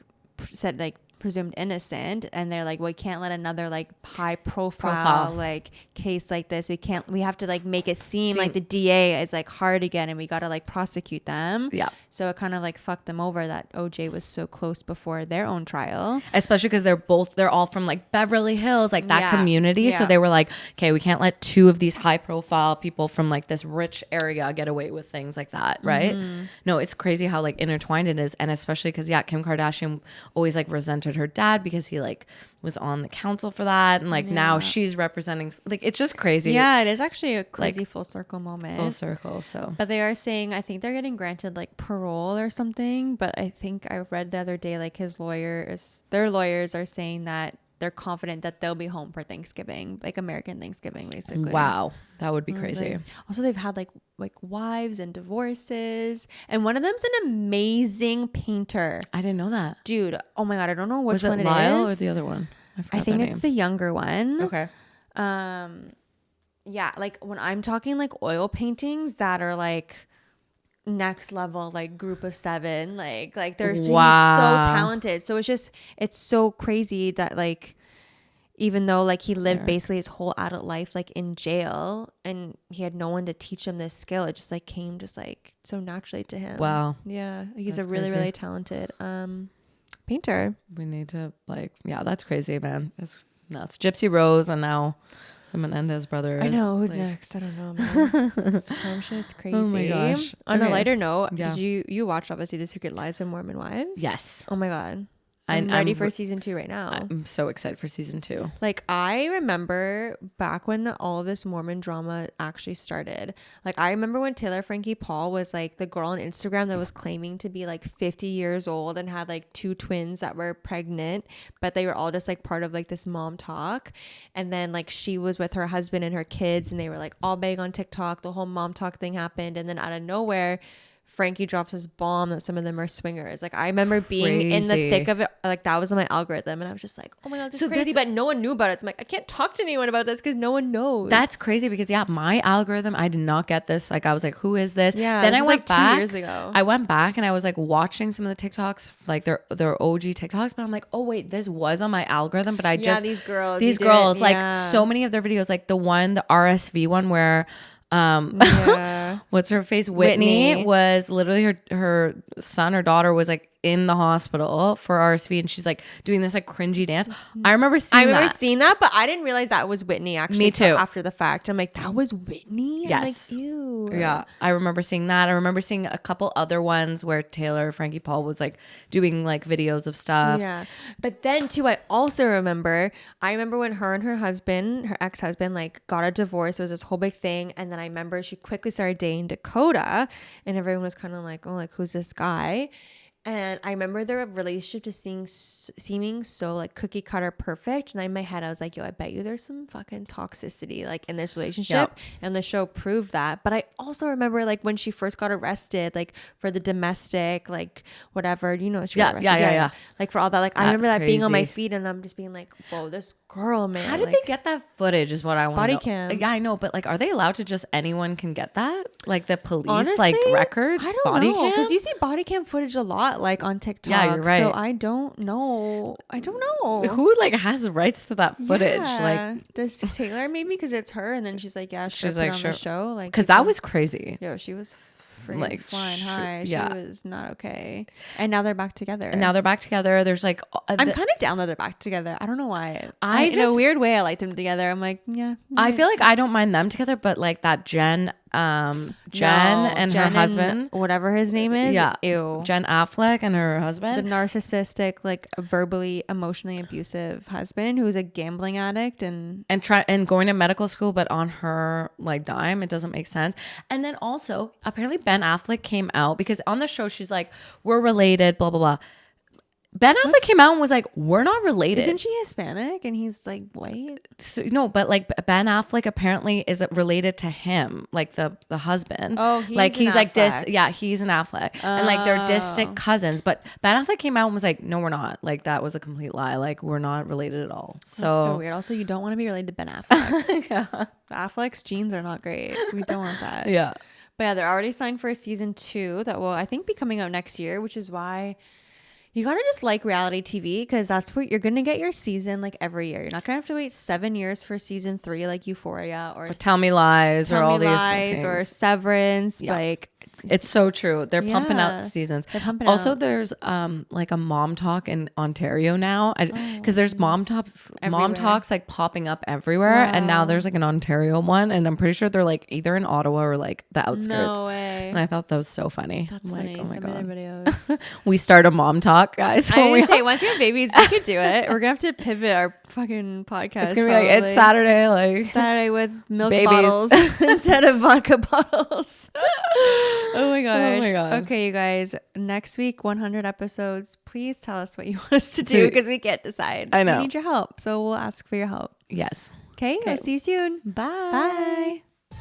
said like presumed innocent, and they're like, we can't let another like high profile like case like this, we have to like make it seem like the DA is like hard again, and we got to like prosecute them. So it kind of like fucked them over that OJ was so close before their own trial, especially because they're all from like Beverly Hills, like that community. So they were like, okay, we can't let two of these high profile people from like this rich area get away with things like that, right? No, it's crazy how like intertwined it is. And especially because Kim Kardashian always like resented her dad because he like was on the council for that, and like now she's representing, like it's just crazy. It is actually a crazy like, full circle moment. Full circle. So but they are saying, I think they're getting granted like parole or something, but I think I read the other day like their lawyers are saying that they're confident that they'll be home for Thanksgiving, like American Thanksgiving, basically. Wow, that would be crazy. Like, also, they've had like wives and divorces, and one of them's an amazing painter. I didn't know that, dude. Oh my god, I don't know which one it Lyle is. Or the other one? I think it's the younger one. Okay. Yeah, like when I'm talking like oil paintings that are like next level, like group of 7, like they're he's so talented. So it's so crazy that like even though like he lived basically his whole adult life like in jail, and he had no one to teach him this skill, it just like came just like so naturally to him. Wow. Yeah, he's a really really talented painter. We need to like, that's crazy, man. It's nuts. Gypsy Rose, and now the Menendez brothers. I know who's next. I don't know, man. It's crazy. Oh my gosh. On a lighter note, did you watch obviously The Secret Lives of Mormon Wives? Yes. Oh my god. I'm ready for season 2 right now. I'm so excited for season 2. Like I remember back when all of this Mormon drama actually started. Like I remember when Taylor Frankie Paul was like the girl on Instagram that was claiming to be like 50 years old and had like 2 twins that were pregnant, but they were all just like part of like this mom talk. And then like she was with her husband and her kids, and they were like all big on TikTok. The whole mom talk thing happened, and then out of nowhere Frankie drops this bomb that some of them are swingers. Like I remember being in the thick of it, like that was on my algorithm, and I was just like, oh my god, this is crazy, but no one knew about it. So I'm like, I can't talk to anyone about this because no one knows. That's crazy because my algorithm, I did not get this. Like I was like, who is this? Yeah. Then I went like back 2 years ago. I went back and I was like watching some of the TikToks, like their OG TikToks, but I'm like, oh wait, this was on my algorithm, but I just these girls like so many of their videos, like the RSV one where what's her face, Whitney was literally her son or daughter was like in the hospital for RSV, and she's like doing this like cringy dance. I remember seeing that, but I didn't realize that was Whitney actually. Me too. After the fact, I'm like, that was Whitney. Yes. I'm like, ew. Yeah, I remember seeing that. I remember seeing a couple other ones where Taylor Frankie Paul was like doing like videos of stuff. Yeah, but then too, I remember when her and her husband, her ex-husband, like got a divorce. It was this whole big thing, and then I remember she quickly started dating Dakota, and everyone was kind of like, oh, like who's this guy? And I remember their relationship just seeming so like cookie cutter perfect. And in my head, I was like, yo, I bet you there's some fucking toxicity like in this relationship. Yep. And the show proved that. But I also remember like when she first got arrested, like for the domestic, like whatever, she got arrested. Yeah. Like for all that, like I remember that being on my feed, and I'm just being like, whoa, this girl, man. How did they get that footage is what I want to know. Body cam. Yeah, I know. But like, are they allowed to just, anyone can get that? Like the police, honestly, like record I don't body know, cam? because you see body cam footage a lot like on TikTok. Yeah, you're right. So I don't know. Who like has rights to that footage? Like, does Taylor maybe, because it's her, and then she's like, yeah, she's like, on the show, like, because that was crazy. Yo, she was like flying high. Yeah. She was not okay. And now they're back together. There's like I'm kind of down that they're back together. I don't know why. In a weird way, I like them together. I'm like, yeah. I feel like I don't mind them together, but like that Jen and her husband, whatever his name is. Yeah. Ew. Jen Affleck and her The husband. narcissistic, like verbally, emotionally abusive husband who's a gambling addict and going to medical school, but on her like dime. It doesn't make sense. And then also, apparently Ben Affleck came out because on the show she's like, we're related, blah blah blah. Ben Affleck came out and was like, we're not related. Isn't she Hispanic and he's like white? So, no, but like Ben Affleck apparently is related to him, like the husband. Oh, he's an like Affleck. he's an Affleck, and like they're distant cousins. But Ben Affleck came out and was like, no, we're not. Like that was a complete lie. Like we're not related at all. So, that's so weird. Also, you don't want to be related to Ben Affleck. Yeah. Affleck's genes are not great. We don't want that. Yeah. But yeah, they're already signed for a season 2 that will, I think, be coming out next year, which is why you gotta just like reality TV because that's what you're gonna get your season like every year. You're not gonna have to wait 7 years for season 3 like Euphoria or Tell Me Lies or all these things. or Severance. Yeah. Like it's so true. They're pumping out seasons. They're pumping also, out. there's like a mom talk in Ontario now because there's mom talks like popping up everywhere, and now there's like an Ontario one, and I'm pretty sure they're like either in Ottawa or like the outskirts. No way. And I thought that was so funny. That's I'm funny. like, oh my Send me God. their videos. We start a mom talk, guys. I was gonna say once you have babies, we could do it. We're gonna have to pivot our fucking podcast. It's gonna be like it's Saturday, like Saturday with milk babies. bottles instead of vodka bottles. Oh my gosh. Oh my God. Okay, you guys. Next week, 100 episodes. Please tell us what you want us to do because we can't decide. I know. We need your help, so we'll ask for your help. Yes. Okay. I'll see you soon. Bye. Bye.